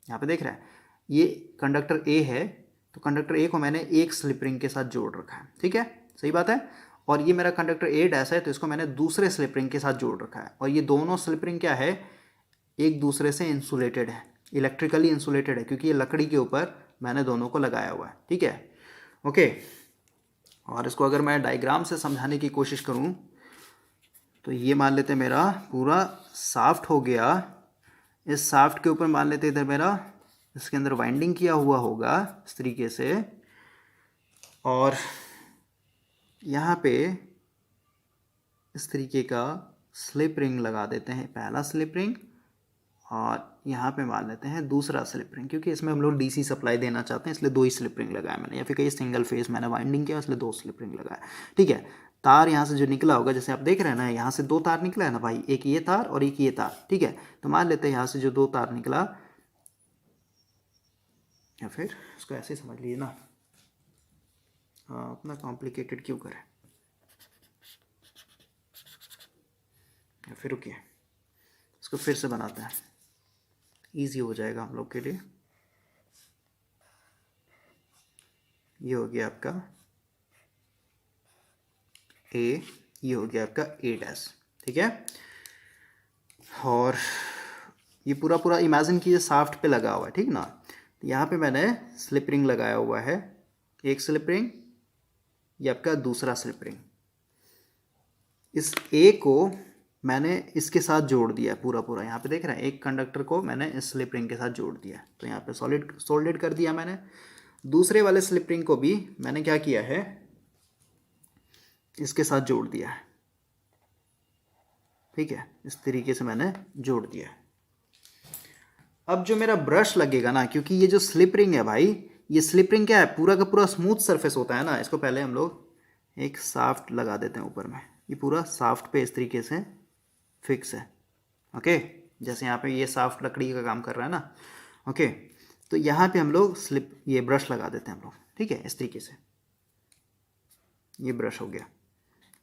यहाँ पे देख रहे हैं, ये कंडक्टर ए है, तो कंडक्टर ए को मैंने एक स्लिप रिंग के साथ जोड़ रखा है, ठीक है, सही बात है। और ये मेरा कंडक्टर ए डैश है, तो इसको मैंने दूसरे स्लिप रिंग के साथ जोड़ रखा है, और ये दोनों स्लिप रिंग क्या है, एक दूसरे से इंसुलेटेड है, इलेक्ट्रिकली इंसुलेटेड है, क्योंकि ये लकड़ी के ऊपर मैंने दोनों को लगाया हुआ है, ठीक है। ओके, और इसको अगर मैं डायग्राम से समझाने की कोशिश करूं तो ये मान लेते मेरा पूरा साफ्ट हो गया, इस साफ्ट के ऊपर मान लेते इधर मेरा इसके अंदर वाइंडिंग किया हुआ होगा इस तरीके से, और यहाँ पे इस तरीके का स्लिप रिंग लगा देते हैं, पहला स्लिप रिंग, और यहाँ पे मान लेते हैं दूसरा स्लिप रिंग, क्योंकि इसमें हम लोग डीसी सप्लाई देना चाहते हैं, इसलिए दो ही स्लिप रिंग लगाया मैंने, या फिर कहीं सिंगल फेज मैंने वाइंडिंग किया इसलिए दो स्लिप रिंग लगाया, ठीक है। तार यहाँ से जो निकला होगा, जैसे आप देख रहे हैं ना, यहाँ से दो तार निकला है ना भाई, एक ये तार और एक ये तार, ठीक है। तो मान लेते हैं यहाँ से जो दो तार निकला, या फिर इसको ऐसे समझ लीजिए ना, हाँ उतना कॉम्प्लिकेटेड क्यों करें, या फिर रुकिए इसको फिर से बनाते हैं, ईजी हो जाएगा हम लोग के लिए। ये हो गया आपका ए, ये हो गया आपका ए डैश, ठीक है। और ये पूरा पूरा इमेजिन कीजिए साफ्ट पे लगा हुआ है, ठीक ना। यहाँ पे मैंने स्लिप रिंग लगाया हुआ है, एक स्लिप रिंग, ये आपका दूसरा स्लिप रिंग, इस ए को मैंने इसके साथ जोड़ दिया पूरा पूरा, यहाँ पे देख रहे हैं एक कंडक्टर को मैंने इस स्लिप रिंग के साथ जोड़ दिया, तो यहाँ पे सोल्डेड कर दिया मैंने। दूसरे वाले स्लिप रिंग को भी मैंने क्या किया है, इसके साथ जोड़ दिया है, ठीक है, इस तरीके से मैंने जोड़ दिया है। अब जो मेरा ब्रश लगेगा ना, क्योंकि ये जो स्लिप रिंग है भाई, ये स्लिप रिंग क्या है, पूरा का पूरा स्मूथ सरफेस होता है ना, इसको पहले हम लोग एक साफ्ट लगा देते हैं ऊपर में, ये पूरा साफ्ट पे इस तरीके से फिक्स है, ओके। जैसे यहाँ पे ये साफ्ट लकड़ी का काम कर रहा है ना, ओके। तो यहाँ पे हम लोग ये ब्रश लगा देते हैं हम लोग, ठीक है, इस तरीके से ये ब्रश हो गया,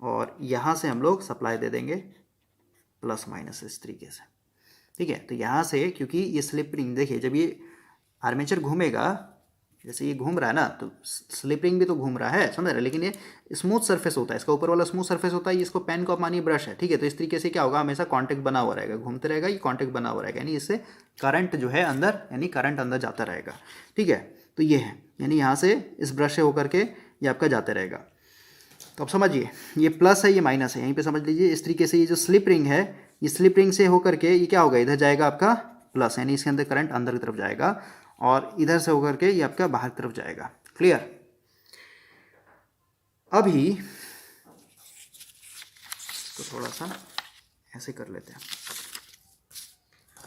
और यहाँ से हम लोग सप्लाई दे देंगे प्लस माइनस इस तरीके से, ठीक है। तो यहाँ से क्योंकि ये स्लिप रिंग देखिए, जब ये आर्मेचर घूमेगा, जैसे ये घूम रहा है ना, तो स्लिप रिंग भी तो घूम रहा है, समझ रहे, लेकिन ये स्मूथ सरफेस होता है, इसका ऊपर वाला स्मूथ सरफेस होता है, ये इसको पेन को मानिए ब्रश है, ठीक है। तो इस तरीके से क्या होगा, हमेशा कांटेक्ट बना हुआ रहेगा, घूमते रहेगा, ये कांटेक्ट बना हुआ रहेगा, यानी इससे करंट जो है अंदर, यानी करंट अंदर जाता रहेगा, ठीक है। तो ये है, यानी यहाँ से इस ब्रश से होकर के ये आपका जाते रहेगा। तो अब समझिए, ये प्लस है, ये माइनस है, यहीं पे समझ लीजिए इस तरीके से, ये जो स्लिप रिंग है, ये स्लिप रिंग से होकर के ये क्या होगा, इधर जाएगा आपका प्लस, यानी इसके अंदर करंट अंदर की तरफ जाएगा, और इधर से होकर के ये आपका बाहर की तरफ जाएगा, क्लियर। अभी इसको थोड़ा सा ऐसे कर लेते हैं,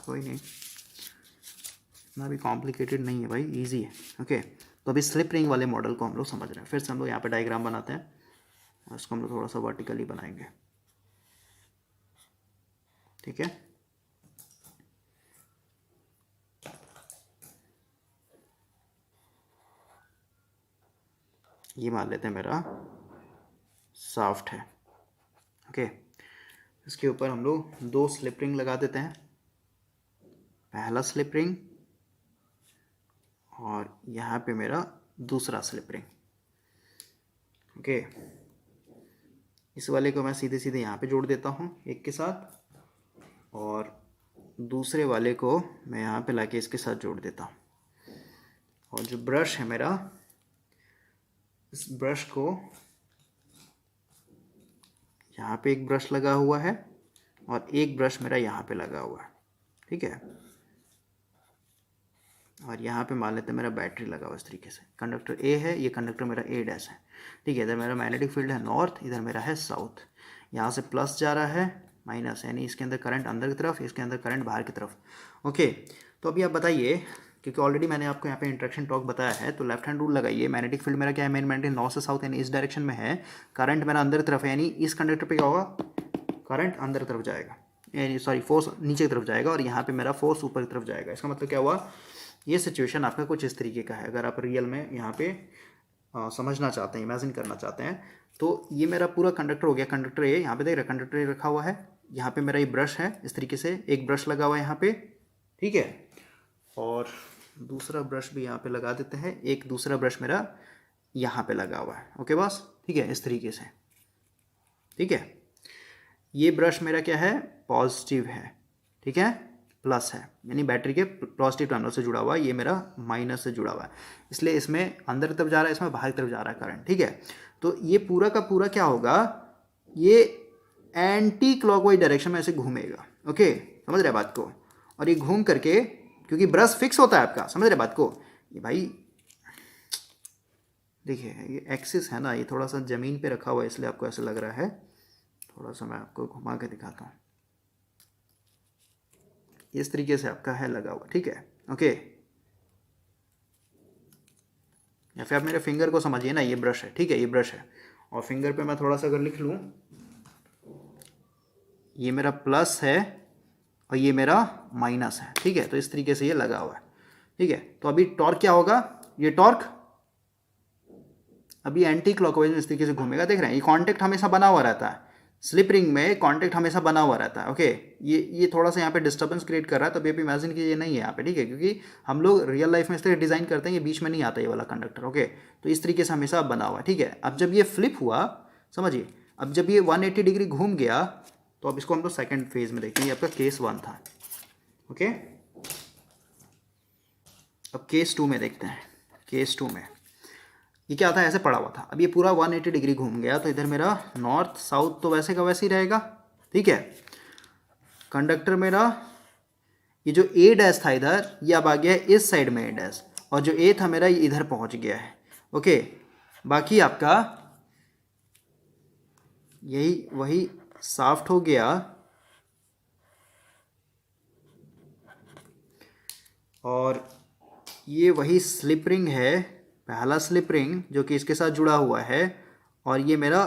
कोई नहीं, इतना भी कॉम्प्लिकेटेड नहीं है भाई, इजी है। ओके, तो अभी स्लिप रिंग वाले मॉडल को हम लोग समझ रहे हैं। फिर से हम लोग यहाँ पे डायग्राम बनाते हैं और उसको हम लोग थोड़ा सा वर्टिकली बनाएंगे, ठीक है। ये मान लेते हैं मेरा शाफ्ट है। ओके, इसके ऊपर हम लोग 2 स्लिप रिंग लगा देते हैं, पहला स्लिप रिंग और यहाँ पे मेरा दूसरा स्लिप रिंग। ओके, इस वाले को मैं सीधे सीधे यहाँ पे जोड़ देता हूँ एक के साथ, और दूसरे वाले को मैं यहाँ पे लाके इसके साथ जोड़ देता हूँ। और जो ब्रश है मेरा, इस ब्रश को यहाँ पे एक ब्रश लगा हुआ है और एक ब्रश मेरा यहाँ पे लगा हुआ है, ठीक है। और यहाँ पे मान लेते हैं मेरा बैटरी लगा हुआ इस तरीके से। कंडक्टर ए है, ये कंडक्टर मेरा ए डैश है, ठीक है। इधर मेरा मैग्नेटिक फील्ड है नॉर्थ, इधर मेरा है साउथ। यहाँ से प्लस जा रहा है, माइनस, यानी इसके अंदर करंट अंदर की तरफ, इसके अंदर करंट बाहर की तरफ। ओके, तो अभी आप बताइए, क्योंकि ऑलरेडी मैंने आपको यहाँ पे इंट्रैक्शन टॉर्क बताया है, तो लेफ्ट हैंड रूल लगाइए। मैग्नेटिक फील्ड मेरा क्या है, मेन मैग्नेटिक नॉर्थ से साउथ यानी इस डायरेक्शन में है। करंट मेरा अंदर की तरफ है, यानी इस कंडक्टर पे क्या होगा, करंट अंदर की तरफ जाएगा, यानी सॉरी फोर्स नीचे की तरफ जाएगा, और यहाँ पे मेरा फोर्स ऊपर की तरफ जाएगा। इसका मतलब क्या हुआ, ये सिचुएशन आपका कुछ इस तरीके का है। अगर आप रियल में यहाँ पे समझना चाहते हैं, इमेजिन करना चाहते हैं, तो ये मेरा पूरा कंडक्टर हो गया। कंडक्टर ए, यहाँ पे देख रहे हैं कंडक्टर ए रखा हुआ है, यहाँ पे मेरा ये ब्रश है, इस तरीके से एक ब्रश लगा हुआ है यहाँ पे, ठीक है। और दूसरा ब्रश भी यहाँ पे लगा देते हैं, एक दूसरा ब्रश मेरा यहाँ पे लगा हुआ है। ओके बॉस, ठीक है, इस तरीके से, ठीक है। ये ब्रश मेरा क्या है, पॉजिटिव है, ठीक है, प्लस है, यानी बैटरी के पॉजिटिव टर्मिनल से जुड़ा हुआ है। ये मेरा माइनस से जुड़ा हुआ है, इसलिए इसमें अंदर की तरफ जा रहा है, इसमें बाहर की तरफ जा रहा है करंट, ठीक है। तो ये पूरा का पूरा क्या होगा, ये एंटी क्लॉकवाइज डायरेक्शन में ऐसे घूमेगा। ओके, समझ रहे बात को। और ये घूम करके, क्योंकि ब्रश फिक्स होता है आपका, समझ रहे बात को। ये भाई देखिए, ये एक्सिस है ना, ये थोड़ा सा ज़मीन पे रखा हुआ है, इसलिए आपको ऐसा लग रहा है। थोड़ा सा मैं आपको घुमा के दिखाता हूँ, इस तरीके से आपका है लगा हुआ, ठीक है। ओके, या फिर आप मेरे फिंगर को समझिए ना, ये ब्रश है, ठीक है, ये ब्रश है, और फिंगर पे मैं थोड़ा सा अगर लिख लूँ, ये मेरा प्लस है और ये मेरा माइनस है, ठीक है। तो इस तरीके से ये लगा हुआ है, ठीक है। तो अभी टॉर्क क्या होगा, ये टॉर्क अभी एंटी क्लॉकवाइज में इस तरीके से घूमेगा, देख रहे हैं। ये कांटेक्ट हमेशा बना हुआ रहता है, स्लिप रिंग में कांटेक्ट हमेशा बना हुआ रहता है। ओके, ये थोड़ा सा यहाँ पे डिस्टर्बेंस क्रिएट कर रहा है, तो अभी आप इमेजिन कीजिए, ये नहीं है यहाँ पे, ठीक है, क्योंकि हम लोग रियल लाइफ में इस तरह डिज़ाइन करते हैं, ये बीच में नहीं आता ये वाला कंडक्टर। ओके, तो इस तरीके से हमेशा बना हुआ है, ठीक है। अब जब ये फ्लिप हुआ, समझिए, अब जब ये 180 डिग्री घूम गया, तो अब इसको हम लोग सेकेंड फेज में देखते हैं। ये आपका केस 1 था। ओके, अब केस 2 में देखते हैं। केस 2 में ये क्या था, ऐसे पड़ा हुआ था, अब ये पूरा 180 डिग्री घूम गया, तो इधर मेरा नॉर्थ साउथ तो वैसे का वैसे ही रहेगा, ठीक है। कंडक्टर मेरा, ये जो ए डैश था इधर, ये अब आ गया है इस साइड में ए डैश, और जो ए था मेरा, ये इधर पहुंच गया है। ओके, बाकी आपका यही वही शाफ्ट हो गया, और ये वही स्लिप रिंग है, पहला स्लिप रिंग जो कि इसके साथ जुड़ा हुआ है, और ये मेरा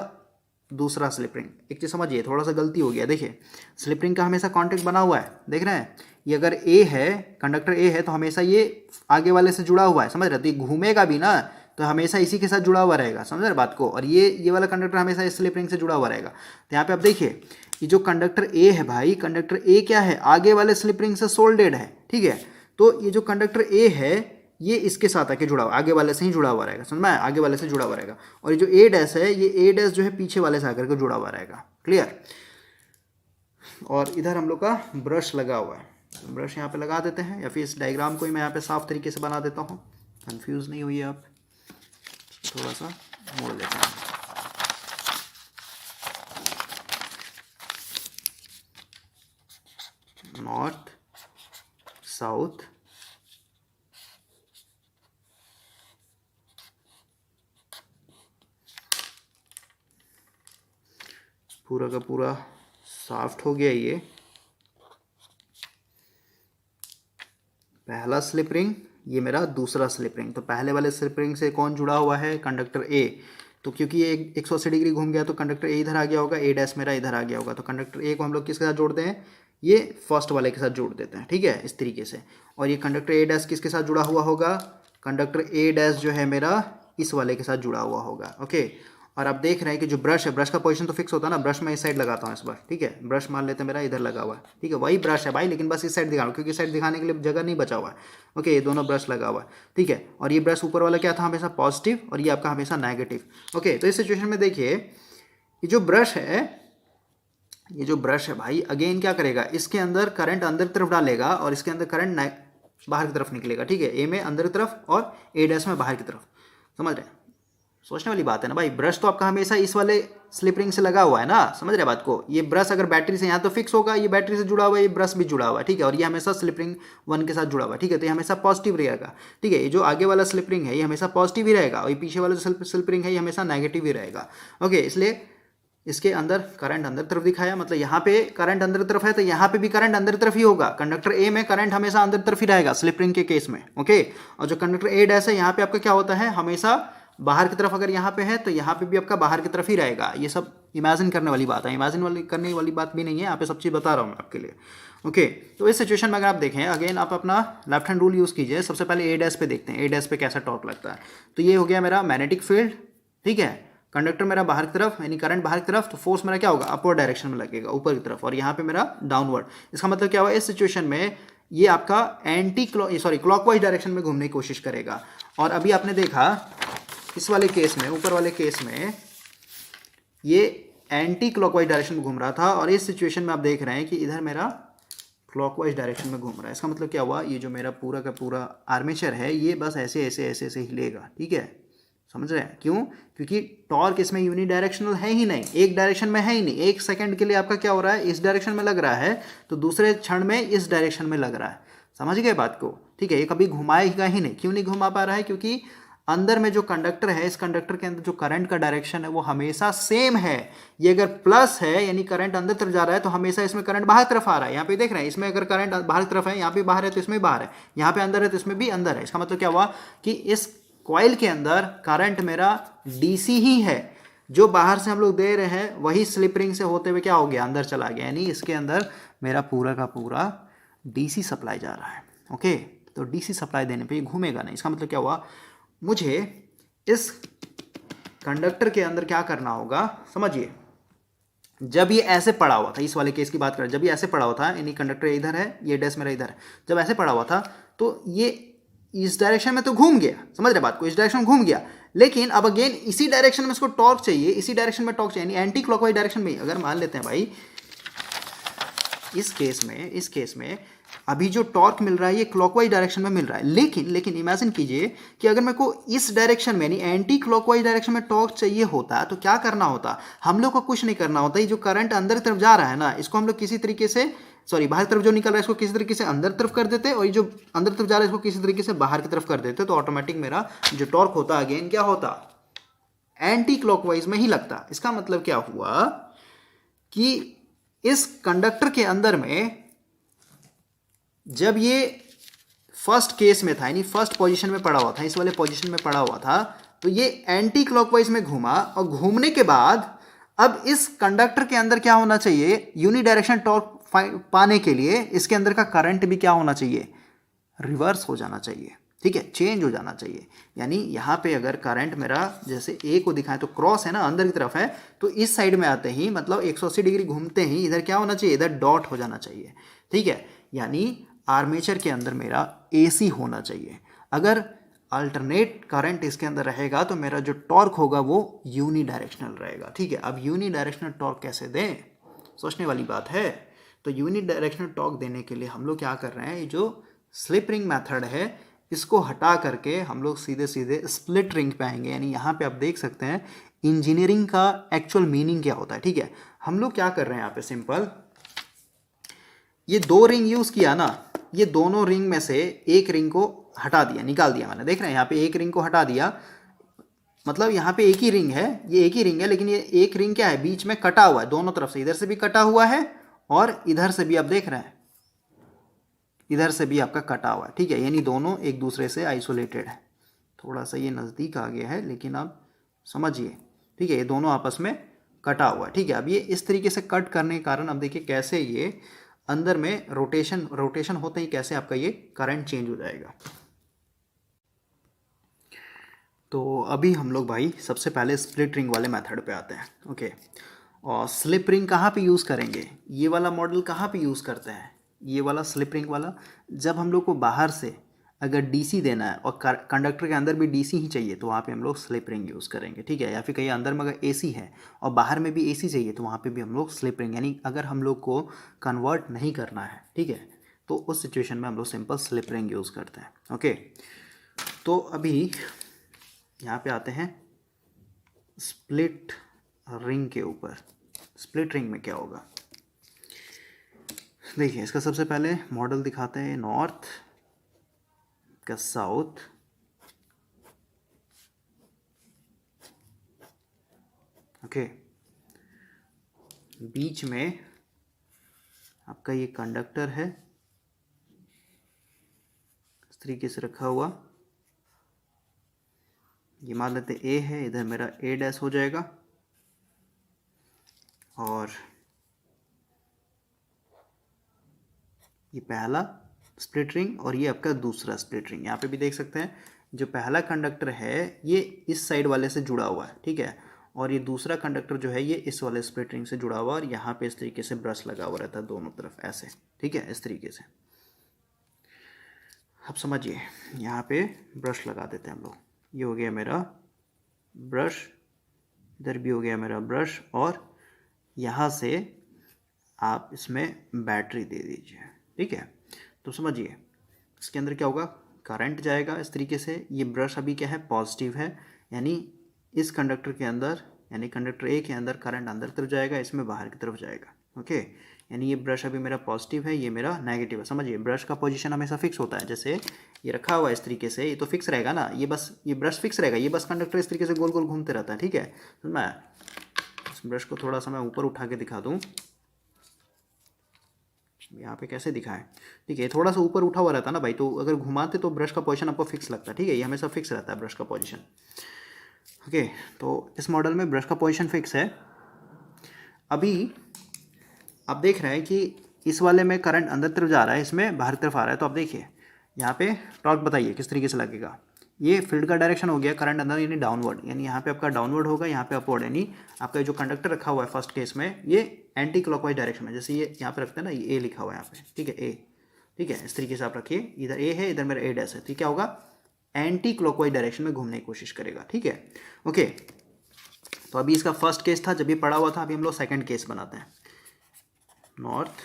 दूसरा स्लिप रिंग। एक चीज़ समझिए, थोड़ा सा गलती हो गया, देखिए, स्लिप रिंग का हमेशा कांटेक्ट बना हुआ है, देख रहे हैं। ये अगर ए है, कंडक्टर ए है, तो हमेशा ये आगे वाले से जुड़ा हुआ है, समझ रहे, तो ये घूमेगा भी ना, तो हमेशा इसी के साथ जुड़ा हुआ रहेगा, समझ रहे बात को। और ये वाला कंडक्टर हमेशा इस स्लिप रिंग से जुड़ा हुआ रहेगा। तो यहाँ पे आप देखिए, ये जो कंडक्टर ए है भाई, कंडक्टर ए क्या है, आगे वाले स्लिप रिंग से सोल्डेड है, ठीक है। तो ये जो कंडक्टर ए है, ये इसके साथ आके जुड़ा हुआ, आगे वाले से ही जुड़ा हुआ रहेगा, समझ में आया, आगे वाले से जुड़ा हुआ रहेगा। और ये जो ए डैश है, ये ए डैश जो है पीछे वाले से आकर के जुड़ा हुआ रहेगा, क्लियर। और इधर हम लोग का ब्रश लगा हुआ है, तो ब्रश यहाँ पे लगा देते हैं, या फिर इस डायग्राम को ही मैं यहाँ पे साफ तरीके से बना देता हूँ, कंफ्यूज नहीं हुई आप, थोड़ा सा मोड़ लेते हैं। नॉर्थ साउथ, पूरा का पूरा शाफ्ट हो गया ये पहला स्लिप रिंग, ये मेरा दूसरा स्लिप रिंग। तो पहले वाले स्लिप रिंग से कौन जुड़ा हुआ है? Conductor A. तो क्योंकि ये 180 डिग्री घूम गया तो कंडक्टर ए इधर आ गया होगा, ए डैश मेरा इधर आ गया होगा। तो कंडक्टर ए को हम लोग किसके साथ जोड़ते हैं? ये फर्स्ट वाले के साथ जोड़ देते हैं, ठीक है, इस तरीके से। और ये कंडक्टर ए डैश किसके साथ जुड़ा हुआ होगा? कंडक्टर ए डैश जो है मेरा इस वाले के साथ जुड़ा हुआ होगा, ओके। और आप देख रहे हैं कि जो ब्रश है, ब्रश का पोजीशन तो फिक्स होता है ना, ब्रश मैं इस साइड लगाता हूँ इस बार, ठीक है। ब्रश मान लेते हैं मेरा इधर लगा हुआ है, ठीक है, वही ब्रश है भाई, लेकिन बस इस साइड दिखा रहा हूँ क्योंकि इस साइड दिखाने के लिए जगह नहीं बचा हुआ है, ओके। ये दोनों ब्रश लगा हुआ है, ठीक है। और ये ब्रश ऊपर वाला क्या था? हमेशा पॉजिटिव, और ये आपका हमेशा नेगेटिव, ओके। तो इस सिचुएशन में देखिए ये जो ब्रश है, ये जो ब्रश है भाई, अगेन क्या करेगा? इसके अंदर करंट अंदर की तरफ डालेगा और इसके अंदर करंट बाहर की तरफ निकलेगा, ठीक है। ए में अंदर की तरफ और ए डैश में बाहर की तरफ, समझ रहे हैं? सोचने वाली बात है ना भाई। ब्रश तो आपका हमेशा इस वाले स्लिप रिंग से लगा हुआ है ना, समझ रहे बात को। ये ब्रश अगर बैटरी से यहाँ तो फिक्स होगा, ये बैटरी से जुड़ा हुआ है, ये ब्रश भी जुड़ा हुआ है, ठीक है। और ये हमेशा स्लिप रिंग 1 के साथ जुड़ा हुआ है, ठीक है। तो ये हमेशा पॉजिटिव रहेगा, ठीक है। ये जो आगे वाला स्लिप रिंग है ये हमेशा पॉजिटिव ही रहेगा, और ये पीछे वाला जो स्लिप रिंग है ये हमेशा नेगेटिव ही रहेगा, ओके। इसलिए इसके अंदर करंट अंदर तरफ दिखाया, मतलब यहाँ पे करंट अंदर तरफ है तो यहाँ पे भी करंट अंदर तरफ ही होगा। कंडक्टर ए में करंट हमेशा अंदर तरफ ही रहेगा स्लिप रिंग के केस में, ओके। और जो कंडक्टर ए डैश है यहाँ पे आपका क्या होता है? हमेशा बाहर की तरफ। अगर यहाँ पे है तो यहाँ पे भी आपका बाहर की तरफ ही रहेगा। ये सब इमेजिन करने वाली बात है, करने वाली बात भी नहीं है, यहाँ पे सब चीज़ बता रहा हूँ मैं आपके लिए, ओके। तो इस सिचुएशन में अगर आप देखें, अगेन आप अपना लेफ्ट हैंड रूल यूज़ कीजिए। सबसे पहले ए डैश पे देखते हैं, ए डैश पे कैसा टॉर्क लगता है। तो ये हो गया मेरा मैग्नेटिक फील्ड, ठीक है। कंडक्टर मेरा बाहर की तरफ, यानी करंट बाहर की तरफ, तो फोर्स मेरा क्या होगा? अपवर्ड डायरेक्शन में लगेगा, ऊपर की तरफ। और यहाँ पे मेरा डाउनवर्ड। इसका मतलब क्या हुआ? इस सिचुएशन में ये आपका क्लॉकवाइज डायरेक्शन में घूमने की कोशिश करेगा। और अभी आपने देखा इस वाले केस में, ऊपर वाले केस में ये एंटी क्लॉकवाइज डायरेक्शन में घूम रहा था, और इस सिचुएशन में आप देख रहे हैं कि इधर मेरा क्लॉकवाइज डायरेक्शन में घूम रहा है। इसका मतलब क्या हुआ? ये जो मेरा पूरा का पूरा आर्मेचर है ये बस ऐसे ऐसे ऐसे ऐसे हिलेगा, ठीक है। समझ रहे हैं क्यों? क्योंकि टॉर्क इसमें यूनि डायरेक्शनल है ही नहीं, एक डायरेक्शन में है ही नहीं। एक सेकंड के लिए आपका क्या हो रहा है? इस डायरेक्शन में लग रहा है, तो दूसरे क्षण में इस डायरेक्शन में लग रहा है। समझ गए बात को? ठीक है। ये कभी घुमाएगा ही नहीं। क्यों नहीं घुमा पा रहा है? क्योंकि अंदर में जो कंडक्टर है, इस कंडक्टर के अंदर जो करंट का डायरेक्शन है वो हमेशा सेम है। ये अगर प्लस है यानी करंट अंदर तरफ जा रहा है, तो हमेशा इसमें करंट बाहर तरफ आ रहा है। यहाँ पे देख रहे हैं, इसमें अगर करंट बाहर तरफ है, यहाँ पे बाहर है तो इसमें बाहर है, यहाँ पे अंदर है तो इसमें भी अंदर है। इसका मतलब क्या हुआ कि इस कॉइल के अंदर करंट मेरा डीसी ही है। जो बाहर से हम लोग दे रहे हैं वही स्लिप रिंग से होते हुए क्या हो गया? अंदर चला गया। यानी इसके अंदर मेरा पूरा का पूरा डीसी सप्लाई जा रहा है, ओके। तो डीसी सप्लाई देने पे ये घूमेगा नहीं। इसका मतलब क्या हुआ? मुझे इस कंडक्टर के अंदर क्या करना होगा? समझिए, जब ये ऐसे पड़ा हुआ था, इस वाले केस की बात करें, जब ये ऐसे पड़ा हुआ था, यानी कंडक्टर इधर है, ये डैश मेरा इधर है, जब ऐसे पड़ा हुआ था तो ये इस डायरेक्शन में तो घूम गया, समझ रहे बात को, इस डायरेक्शन में घूम गया। लेकिन अब अगेन इसी डायरेक्शन में इसको टॉर्क चाहिए, इसी डायरेक्शन में टॉर्क चाहिए, यानी एंटी क्लॉकवाइज डायरेक्शन में। अगर मान लेते हैं भाई इस केस में अभी जो टॉर्क मिल रहा है ये क्लॉकवाइज डायरेक्शन में मिल रहा है, लेकिन इमेजिन कीजिए कि अगर मेरे को इस डायरेक्शन में यानी एंटी क्लॉकवाइज डायरेक्शन में टॉर्क चाहिए होता तो क्या करना होता? हम लोग को कुछ नहीं करना होता। ये जो करंट अंदर तरफ जा रहा है ना, इसको हम लोग किसी तरीके से बाहर तरफ जो निकल रहा है इसको किसी तरीके से अंदर तरफ कर देते, और ये जो अंदर तरफ जा रहा है इसको किसी तरीके से बाहर की तरफ कर देते, तो ऑटोमेटिक मेरा जो टॉर्क होता अगेन क्या होता? एंटी क्लॉकवाइज में ही लगता। इसका मतलब क्या हुआ कि इस कंडक्टर के अंदर में जब ये फर्स्ट केस में था, यानी फर्स्ट पोजीशन में पड़ा हुआ था, इस वाले पोजीशन में पड़ा हुआ था, तो ये एंटी क्लॉकवाइज में घूमा, और घूमने के बाद अब इस कंडक्टर के अंदर क्या होना चाहिए? यूनि डायरेक्शन टॉर्क पाने के लिए इसके अंदर का करंट भी क्या होना चाहिए? रिवर्स हो जाना चाहिए, ठीक है, चेंज हो जाना चाहिए। यानी यहाँ पे अगर करंट मेरा जैसे ए को दिखाएं तो क्रॉस है ना, अंदर की तरफ है, तो इस साइड में आते ही मतलब 180 डिग्री घूमते ही इधर क्या होना चाहिए? इधर डॉट हो जाना चाहिए, ठीक है। यानी आर्मेचर के अंदर मेरा एसी होना चाहिए। अगर अल्टरनेट करंट इसके अंदर रहेगा तो मेरा जो टॉर्क होगा वो यूनि डायरेक्शनल रहेगा, ठीक है। अब यूनि डायरेक्शनल टॉर्क कैसे दें? सोचने वाली बात है। तो यूनि डायरेक्शनल टॉर्क देने के लिए हम लोग क्या कर रहे हैं? ये जो स्लिप रिंग मेथड है इसको हटा करके हम लोग सीधे सीधे स्प्लिट रिंग पे आएंगे। यानी यहाँ पे आप देख सकते हैं इंजीनियरिंग का एक्चुअल मीनिंग क्या होता है, ठीक है। हम लोग क्या कर रहे हैं यहाँ पे? सिंपल, ये 2 रिंग यूज किया ना, ये दोनों रिंग में से एक रिंग को हटा दिया, निकाल दिया मैंने। देख रहे हैं यहाँ पे एक रिंग को हटा दिया, मतलब यहाँ पे एक ही रिंग है, ये एक ही रिंग है, लेकिन ये एक रिंग क्या है, बीच में कटा हुआ है दोनों तरफ से, इधर से भी कटा हुआ है और इधर से भी आप देख रहे हैं, इधर से भी आपका कटा हुआ है, ठीक है, यानी दोनों एक दूसरे से आइसोलेटेड है। थोड़ा सा ये नज़दीक आ गया है, लेकिन आप समझिए, ठीक है, ये दोनों आपस में कटा हुआ है, ठीक है। अब ये इस तरीके से कट करने के कारण अब देखिए कैसे ये अंदर में रोटेशन होते ही कैसे आपका ये करंट चेंज हो जाएगा। तो अभी हम लोग भाई सबसे पहले स्प्लिट रिंग वाले मेथड पे आते हैं, ओके। और स्लिप रिंग कहाँ पे यूज़ करेंगे, ये वाला मॉडल कहाँ पे यूज़ करते हैं, ये वाला स्लिप रिंग वाला, जब हम लोग को बाहर से अगर डीसी देना है और कंडक्टर के अंदर भी डीसी ही चाहिए तो वहाँ पे हम लोग स्लिप रिंग यूज़ करेंगे, ठीक है। या फिर कहीं अंदर में अगर एसी है और बाहर में भी एसी चाहिए तो वहाँ पे भी हम लोग स्लिप रिंग, यानी अगर हम लोग को कन्वर्ट नहीं करना है, ठीक है, तो उस सिचुएशन में हम लोग सिंपल स्लिप रिंग यूज़ करते हैं, ओके। तो अभी यहाँ पे आते हैं स्प्लिट रिंग के ऊपर। स्प्लिट रिंग में क्या होगा, देखिए इसका सबसे पहले मॉडल दिखाते हैं, नॉर्थ का साउथ, ओके। बीच में आपका ये कंडक्टर है इस तरीके से रखा हुआ, ये मान लेते ए है, इधर मेरा ए डैश हो जाएगा, और ये पहला स्प्लिट रिंग और ये आपका दूसरा स्प्लिट रिंग। यहाँ पे भी देख सकते हैं जो पहला कंडक्टर है ये इस साइड वाले से जुड़ा हुआ है, ठीक है, और ये दूसरा कंडक्टर जो है ये इस वाले स्प्लिट रिंग से जुड़ा हुआ है, और यहाँ पे इस तरीके से ब्रश लगा हुआ रहता है दोनों तरफ ऐसे, ठीक है, इस तरीके से। अब समझिए यहाँ पे ब्रश लगा देते हैं हम लोग, ये हो गया मेरा ब्रश, इधर भी हो गया मेरा ब्रश, और यहाँ से आप इसमें बैटरी दे दीजिए, ठीक है। तो समझिए इसके अंदर क्या होगा, करंट जाएगा इस तरीके से, ये ब्रश अभी क्या है, पॉजिटिव है, यानी इस कंडक्टर के अंदर, यानी कंडक्टर ए के अंदर करंट अंदर तरफ जाएगा, इसमें बाहर की तरफ जाएगा, ओके। यानी ये ब्रश अभी मेरा पॉजिटिव है, ये मेरा नेगेटिव है। समझिए ब्रश का पोजीशन हमेशा फिक्स होता है, जैसे ये रखा हुआ है इस तरीके से, ये तो फिक्स रहेगा ना, ये बस ये ब्रश फिक्स रहेगा, ये बस कंडक्टर इस तरीके से गोल गोल घूमते रहता है, ठीक है। तो मैं इस ब्रश को थोड़ा सा मैं ऊपर उठा के दिखा दूँ, यहाँ पे कैसे दिखाएं, ठीक है, थोड़ा सा ऊपर उठा हुआ रहता है ना भाई, तो अगर घुमाते तो ब्रश का पोजीशन आपको फिक्स लगता है, ठीक है, ये हमेशा फिक्स रहता है ब्रश का पोजीशन, ओके। तो इस मॉडल में ब्रश का पोजीशन फिक्स है। अभी आप देख रहे हैं कि इस वाले में करंट अंदर तरफ जा रहा है, इसमें बाहर तरफ आ रहा है, तो आप देखिए यहाँ पे टॉर्क बताइए किस तरीके से लगेगा। ये फील्ड का डायरेक्शन हो गया, करंट अंदर यानी डाउनवर्ड, यानी यहाँ पे आपका डाउनवर्ड होगा, यहाँ पे अपवर्ड, यानी आपका जो कंडक्टर रखा हुआ है फर्स्ट केस में ये एंटी क्लॉकवाइज डायरेक्शन में, जैसे ये यहाँ पे रखते हैं ना, ये ए लिखा हुआ है यहाँ पे, ठीक है, ए, ठीक है, इस तरीके से आप रखिए, इधर ए है, इधर मेरा ए डैश है, तो क्या होगा, एंटी क्लॉकवाइज डायरेक्शन में घूमने की कोशिश करेगा, ठीक है, ओके। तो अभी इसका फर्स्ट केस था जब ये पड़ा हुआ था, अभी हम लोग सेकेंड केस बनाते हैं, नॉर्थ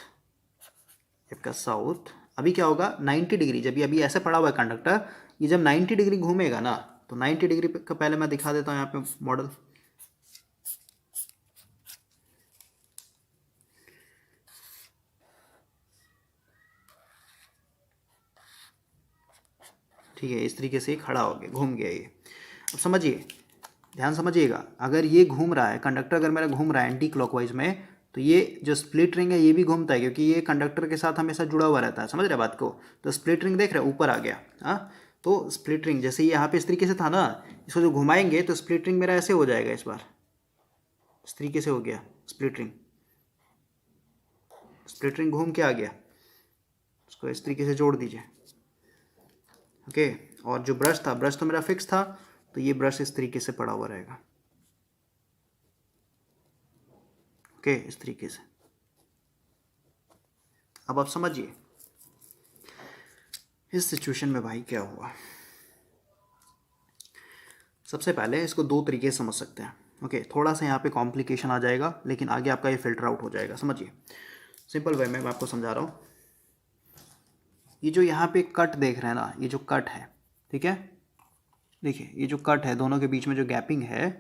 इसका साउथ। अभी क्या होगा, 90 डिग्री, जब ये अभी ऐसे पड़ा हुआ है कंडक्टर, ये जब 90 डिग्री घूमेगा ना, तो 90 डिग्री का पहले मैं दिखा देता हूँ यहाँ पे मॉडल, ठीक है, इस तरीके से खड़ा हो गया, घूम गया ये। अब समझिए, ध्यान समझिएगा, अगर ये घूम रहा है कंडक्टर, अगर मेरा घूम रहा है एंटी क्लॉकवाइज में, तो ये जो स्प्लिट रिंग है ये भी घूमता है, क्योंकि ये कंडक्टर के साथ हमेशा जुड़ा हुआ रहता है, समझ रहे बात को। तो स्प्लिट रिंग देख रहे हैं ऊपर आ गया, हाँ, तो स्प्लिट रिंग जैसे ये यहाँ पे इस तरीके से था ना, इसको जो घुमाएंगे तो स्प्लिट रिंग मेरा ऐसे हो जाएगा, इस बार इस तरीके से हो गया स्प्लिट रिंग, स्प्लिट रिंग घूम के आ गया, उसको इस तरीके से जोड़ दीजिए, ओके। और जो ब्रश था, ब्रश तो मेरा फिक्स था, तो ये ब्रश इस तरीके से पड़ा हुआ रहेगा, ओके, इस तरीके से। अब आप समझिए इस सिचुएशन में भाई क्या हुआ। सबसे पहले इसको दो तरीके से समझ सकते हैं, ओके। थोड़ा सा यहाँ पे कॉम्प्लिकेशन आ जाएगा, लेकिन आगे आपका ये फिल्टर आउट हो जाएगा, समझिए सिंपल वे में मैं आपको समझा रहा हूँ। ये जो यहाँ पे कट देख रहे हैं ना, ये जो कट है, ठीक है, देखिए ये जो कट है, दोनों के बीच में जो गैपिंग है,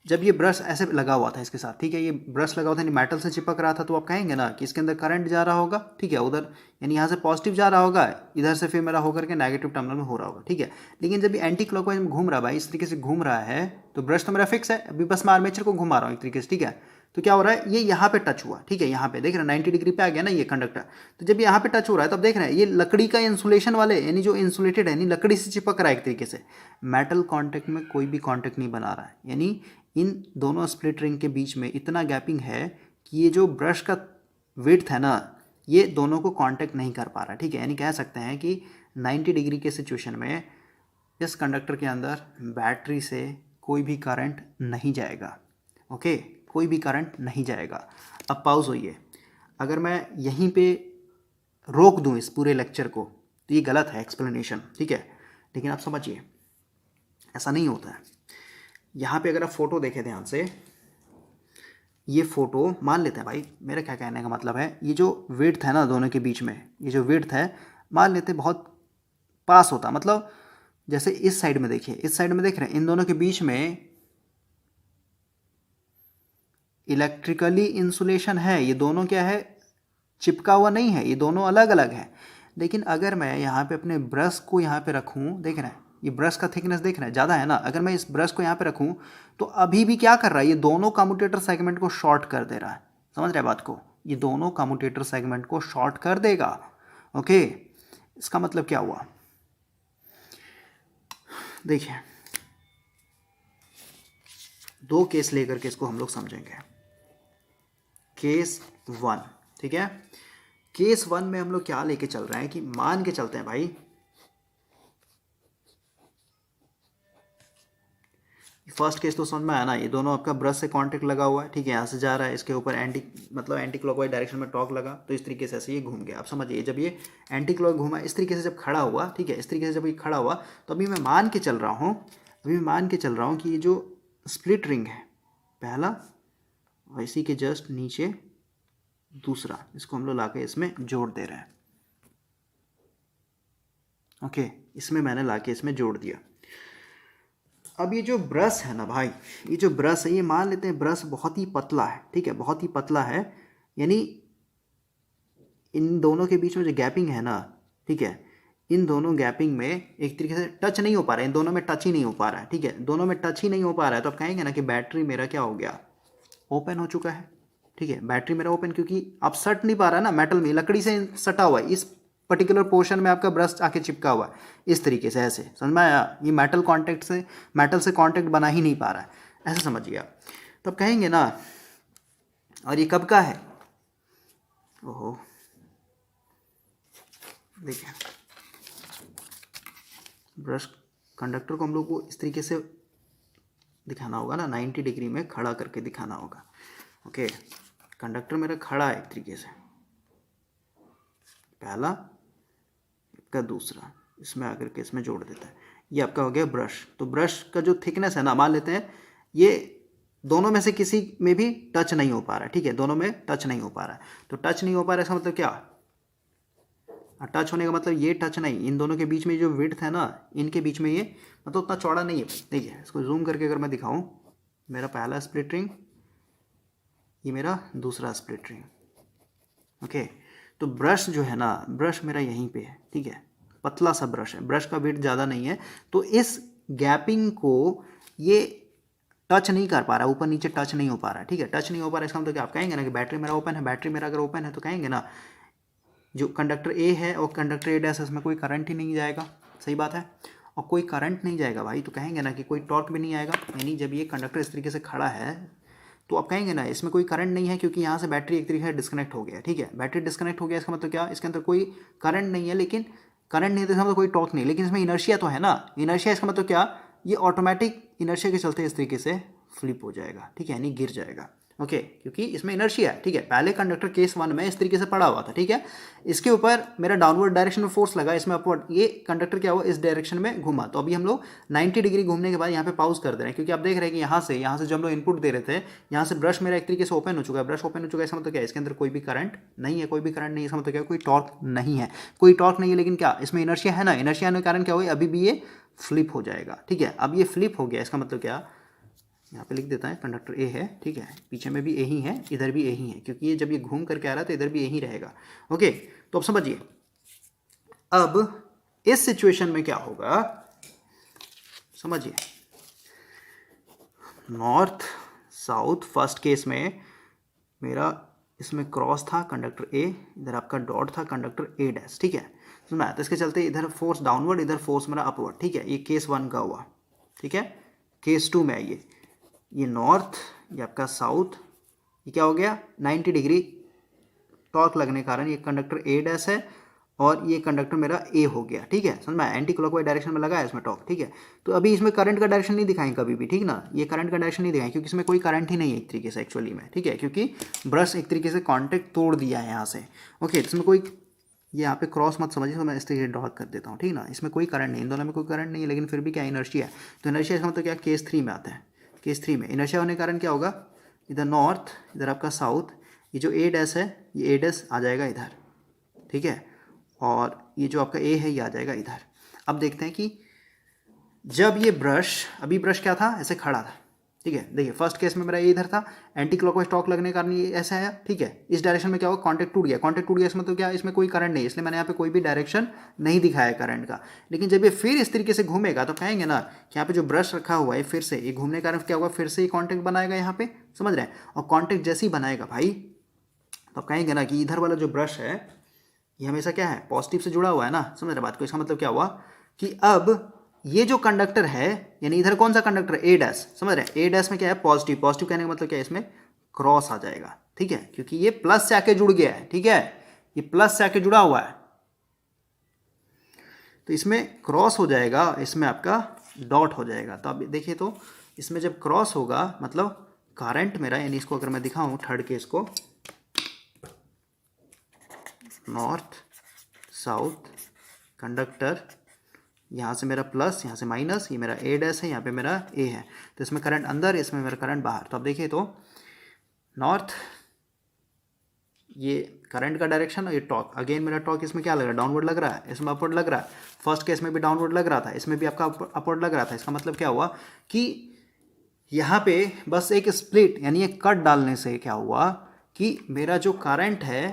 जब ये ब्रश ऐसे लगा हुआ था इसके साथ, ठीक है, ये ब्रश लगा हुआ था यानी मेटल से चिपक रहा था, तो आप कहेंगे ना कि इसके अंदर करंट जा रहा होगा, ठीक है, उधर यानी यहाँ से पॉजिटिव जा रहा होगा, इधर से फिर मेरा होकर के नेगेटिव टर्मिनल में हो रहा होगा, ठीक है। लेकिन जब ये एंटी क्लॉकवाइज में घूम रहा है भाई, इस तरीके से घूम रहा है, तो ब्रश तो मेरा फिक्स है, अभी बस मैं आर्मेचर को घुमा रहा हूँ एक तरीके से, ठीक है। तो क्या हो रहा है, ये यहाँ पे टच हुआ, ठीक है, यहाँ पे देख रहे हैं 90 डिग्री पे आ गया ना ये कंडक्टर। तो जब यहाँ पे टच हो रहा है तो अब देख रहे हैं ये लकड़ी का इंसुलेशन वाले यानी जो इंसुलेटेड है, यानी लकड़ी से चिपक रहा है एक तरीके से, मेटल कॉन्टैक्ट में कोई भी कॉन्टैक्ट नहीं बना रहा है, यानी इन दोनों स्प्लिट रिंग के बीच में इतना गैपिंग है कि ये जो ब्रश का विड्थ है ना, ये दोनों को कांटेक्ट नहीं कर पा रहा, ठीक है। यानी कह सकते हैं कि 90 डिग्री के सिचुएशन में इस कंडक्टर के अंदर बैटरी से कोई भी करंट नहीं जाएगा, ओके, कोई भी करंट नहीं जाएगा। अब पॉज होइए, अगर मैं यहीं पे रोक दूं इस पूरे लेक्चर को तो ये गलत है एक्सप्लेनेशन, ठीक है, लेकिन आप समझिए ऐसा नहीं होता है। यहाँ पे अगर आप फोटो देखें ध्यान से, ये फोटो मान लेते हैं भाई, मेरा क्या कहने का मतलब है, ये जो विड्थ है ना दोनों के बीच में, ये जो विड्थ है मान लेते हैं बहुत पास होता, मतलब जैसे इस साइड में देखिए, इस साइड में देख रहे हैं इन दोनों के बीच में इलेक्ट्रिकली इंसुलेशन है, ये दोनों क्या है, चिपका हुआ नहीं है, ये दोनों अलग अलग है। लेकिन अगर मैं यहाँ पे अपने ब्रश को यहाँ पे रखूँ, देख रहे हैं ये ब्रश का थिकनेस देख रहे हैं ज़्यादा है ना, अगर मैं इस ब्रश को यहाँ पे रखूँ तो अभी भी क्या कर रहा है, ये दोनों कम्यूटेटर सेगमेंट को शॉर्ट कर दे रहा है, समझ रहे हैं बात को, ये दोनों कम्यूटेटर सेगमेंट को शॉर्ट कर देगा, ओके। इसका मतलब क्या हुआ, देखिए दो केस लेकर के इसको हम लोग समझेंगे। केस 1, ठीक है, केस 1 में हम लोग क्या लेके चल रहे हैं कि मान के चलते हैं भाई, फर्स्ट केस तो समझ में आया ना, ये दोनों आपका ब्रश से कांटेक्ट लगा हुआ है, ठीक है, यहाँ से जा रहा है, इसके ऊपर एंटी क्लॉकवाइज डायरेक्शन में टॉर्क लगा, तो इस तरीके से ऐसे ये घूम गया। आप समझिए जब ये एंटी क्लॉक घूमा इस तरीके से जब खड़ा हुआ, ठीक है, इस तरीके से जब ये खड़ा हुआ, तो अभी मैं मान के चल रहा हूँ कि ये जो स्प्लिट रिंग है पहला और इसी के जस्ट नीचे दूसरा, इसको हम लोग ला के इसमें जोड़ दे रहे हैं, ओके, इसमें मैंने ला के इसमें जोड़ दिया। अब ये जो ब्रश है ना भाई, ये जो ब्रश है, ये मान लेते हैं ब्रश बहुत ही पतला है, ठीक है, बहुत ही पतला है, यानी इन दोनों के बीच में जो गैपिंग है ना, ठीक है, इन दोनों गैपिंग में एक तरीके से टच नहीं हो पा रहा है, इन दोनों में टच ही नहीं हो पा रहा है, ठीक है, दोनों में टच ही नहीं हो पा रहा है, तो आप कहेंगे ना कि बैटरी मेरा क्या हो गया, ओपन हो चुका है, ठीक है, बैटरी मेरा ओपन, क्योंकि अब सट नहीं पा रहा है ना, मेटल में लकड़ी से सटा हुआ है, इस पर्टिकुलर पोर्शन में आपका ब्रश आके चिपका हुआ है इस तरीके से, ऐसे समझ में आया, ये मेटल से कांटेक्ट बना ही नहीं पा रहा है, ऐसे समझिए आप। तो अब कहेंगे ना, और ये कब का है, ओहो देखिए ब्रश कंडक्टर को हम लोग को इस तरीके से दिखाना होगा ना, 90 डिग्री में खड़ा करके दिखाना होगा, ओके। कंडक्टर मेरा खड़ा है एक तरीके से, पहला का दूसरा, इसमें आकर के इसमें जोड़ देता है, ये आपका हो गया ब्रश। तो ब्रश का जो थिकनेस है ना, मान लेते हैं ये दोनों में से किसी में भी टच नहीं हो पा रहा है, ठीक है, दोनों में टच नहीं हो पा रहा है, तो टच नहीं हो पा रहा है इसका मतलब क्या, टच होने का मतलब ये टच नहीं, इन दोनों के बीच में जो विड्थ है ना, इनके बीच में ये मतलब उतना चौड़ा नहीं है। देखिए इसको जूम करके अगर मैं दिखाऊं, मेरा पहला स्प्लिट रिंग, ये मेरा दूसरा स्प्लिट रिंग, ओके। तो ब्रश जो है ना, ब्रश मेरा यहीं पे है, ठीक है, पतला सा ब्रश है, ब्रश का विड्थ ज़्यादा नहीं है, तो इस गैपिंग को ये टच नहीं कर पा रहा, ऊपर नीचे टच नहीं हो पा रहा है, ठीक है, टच नहीं हो पा रहा है, इसका मतलब क्या, आप कहेंगे ना कि बैटरी मेरा ओपन है, बैटरी मेरा अगर ओपन है तो कहेंगे ना जो कंडक्टर ए है और कंडक्टर ए डैश, इसमें कोई करंट ही नहीं जाएगा, सही बात है, और कोई करंट नहीं जाएगा भाई, तो कहेंगे ना कि कोई टॉर्क भी नहीं आएगा, यानी जब ये कंडक्टर इस तरीके से खड़ा है तो आप कहेंगे ना इसमें कोई करंट नहीं है, क्योंकि यहाँ से बैटरी एक तरीके से डिस्कनेक्ट हो गया, ठीक है, बैटरी डिस्कनेक्ट हो गया, इसका मतलब क्या, इसके अंदर कोई करंट नहीं है, लेकिन करंट नहीं है तो इसका मतलब कोई टॉर्क नहीं, लेकिन इसमें इनर्शिया तो है ना, इनर्शिया इसका मतलब क्या, ये ऑटोमेटिक इनर्शिया के चलते इस तरीके से फ्लिप हो जाएगा, ठीक है, यानी गिर जाएगा, ओके, क्योंकि इसमें इनर्शिया है, ठीक है। पहले कंडक्टर केस 1 में इस तरीके से पड़ा हुआ था, ठीक है, इसके ऊपर मेरा डाउनवर्ड डायरेक्शन में फोर्स लगा, इसमें अपवर्ड, ये कंडक्टर क्या हुआ, इस डायरेक्शन में घूमा, तो अभी हम लोग 90 डिग्री घूमने के बाद यहाँ पे पॉज कर दे रहे हैं, क्योंकि आप देख रहे हैं कि यहाँ से जब हम लोग इनपुट दे रहे थे, यहाँ से ब्रश मेरा एक तरीके से ओपन हो चुका है, ब्रश ओपन हो चुका है, इसका मतलब क्या है, इसके अंदर कोई भी करंट नहीं है, कोई भी करंट नहीं है, इसका मतलब क्या है, कोई टॉर्क नहीं है, कोई टॉर्क नहीं है, लेकिन क्या इसमें इनर्शिया है ना, इनर्शिया के कारण क्या हुआ, अभी भी ये फ्लिप हो जाएगा, ठीक है। अब ये फ्लिप हो गया, इसका मतलब क्या, यहाँ पे लिख देता है कंडक्टर ए है, ठीक है, पीछे में भी ए ही है, इधर भी ए ही है, क्योंकि ये जब ये घूम करके आ रहा है तो इधर भी ए ही रहेगा। ओके, तो अब समझिए, अब इस सिचुएशन में क्या होगा, समझिए, नॉर्थ साउथ फर्स्ट केस में मेरा इसमें क्रॉस था कंडक्टर ए, इधर आपका डॉट था कंडक्टर ए डैश, ठीक है, सुना है, तो इसके चलते इधर फोर्स डाउनवर्ड, इधर फोर्स मेरा अपवर्ड, ठीक है, ये केस 1 का हुआ, ठीक है। केस 2 में आइए, ये नॉर्थ, ये आपका साउथ, ये क्या हो गया 90 डिग्री टॉर्क लगने के कारण ये कंडक्टर ए डैश है और ये कंडक्टर मेरा ए हो गया, ठीक है, समझ में, एंटी क्लॉकवाइज डायरेक्शन में लगा है इसमें टॉर्क, ठीक है। तो अभी इसमें करंट का डायरेक्शन नहीं दिखाएं कभी भी, ठीक ना, ये करंट का डायरेक्शन नहीं दिखाएं क्योंकि इसमें कोई करंट ही नहीं है एक तरीके से एक्चुअली में, ठीक है, क्योंकि ब्रश एक तरीके से कॉन्टेक्ट तोड़ दिया है यहाँ से। ओके, इसमें कोई, ये यहाँ पे क्रॉस मत समझिए, तो मैं इस तरीके से ड्रॉ कर देता हूँ, ठीक ना, इसमें कोई करंट नहीं, इन दोनों में कोई करंट नहीं है, लेकिन फिर भी क्या इनर्शिया है, तो इनर्शिया इसका मतलब क्या केस 3 में आता है। केस 3 में इनर्शिया होने के कारण क्या होगा, इधर नॉर्थ, इधर आपका साउथ, ये जो ए डैश है ये ए डैश आ जाएगा इधर, ठीक है, और ये जो आपका ए है ये आ जाएगा इधर। अब देखते हैं कि जब ये ब्रश, अभी ब्रश क्या था, ऐसे खड़ा था, ठीक है, देखिए फर्स्ट केस में मेरा ये इधर था, एंटी क्लॉकवाइज टॉर्क लगने के कारण ये ऐसा आया, ठीक है, इस डायरेक्शन में क्या होगा, कॉन्टेक्ट टूट गया, कॉन्टेक्ट टूट गया इसमें तो क्या, इसमें कोई करंट नहीं, इसलिए मैंने यहाँ पे कोई भी डायरेक्शन नहीं दिखाया करंट का। लेकिन जब ये फिर इस तरीके से घूमेगा तो कहेंगे ना कि यहाँ पे जो ब्रश रखा हुआ है फिर से ये घूमने के कारण क्या होगा, फिर से ये कॉन्टेक्ट बनाएगा यहाँ पे, समझ रहे हैं, और कॉन्टेक्ट जैसे ही बनाएगा भाई तो आप कहेंगे ना कि इधर वाला जो ब्रश है ये हमेशा क्या है, पॉजिटिव से जुड़ा हुआ है ना, समझ रहे बात को। इसका मतलब क्या हुआ कि अब ये जो कंडक्टर है, यानी इधर कौन सा कंडक्टर, ए डैश, समझ रहे हैं, ए डैश में क्या है, पॉजिटिव, पॉजिटिव कहने का मतलब क्या है, इसमें क्रॉस आ जाएगा, ठीक है, क्योंकि ये प्लस से आके जुड़ गया है, ठीक है, ये प्लस से आके जुड़ा हुआ है, तो इसमें क्रॉस हो जाएगा, इसमें आपका डॉट हो जाएगा। तो अब देखिए, तो इसमें जब क्रॉस होगा मतलब करंट मेरा, यानी इसको अगर मैं दिखाऊं थर्ड केस को, नॉर्थ साउथ कंडक्टर, यहाँ से मेरा प्लस, यहाँ से माइनस, ये मेरा ए डैश है, यहाँ पे मेरा ए है, तो इसमें करंट अंदर, इसमें मेरा करंट बाहर। तो अब देखिए, तो नॉर्थ ये करंट का डायरेक्शन और ये टॉर्क, अगेन मेरा टॉर्क इसमें क्या लग रहा है, डाउनवर्ड लग रहा है, इसमें अपवर्ड लग रहा है, फर्स्ट केस में भी डाउनवर्ड लग रहा था, इसमें भी आपका अपवर्ड लग रहा था। इसका मतलब क्या हुआ कि यहाँ पे बस एक स्प्लिट यानी एक कट डालने से क्या हुआ कि मेरा जो करंट है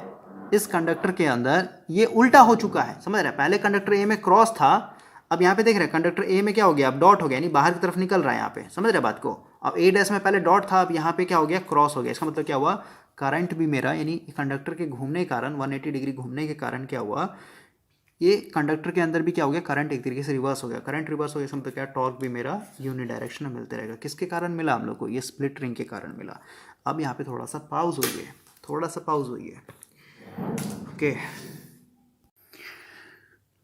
इस कंडक्टर के अंदर ये उल्टा हो चुका है, समझ रहे हैं, पहले कंडक्टर ए में क्रॉस था, अब यहाँ पे देख रहे हैं कंडक्टर ए में क्या हो गया, अब डॉट हो गया, यानी बाहर की तरफ निकल रहा है यहाँ पे, समझ रहे बात को। अब ए डैश में पहले डॉट था, अब यहाँ पे क्या हो गया, क्रॉस हो गया। इसका मतलब क्या हुआ, करंट भी मेरा, यानी कंडक्टर के घूमने के कारण, 180 डिग्री घूमने के कारण क्या हुआ, ये कंडक्टर के अंदर भी क्या हो गया, करंट एक तरीके से रिवर्स हो गया। करंट रिवर्स हो गया, मतलब क्या, टॉर्क भी मेरा यूनि डायरेक्शन में मिलते रहेगा। किसके कारण मिला हम लोग को, ये स्प्लिट रिंग के कारण मिला। अब यहाँ पे थोड़ा सा पाउज हुई है, थोड़ा सा पाउज हुई है, ओके।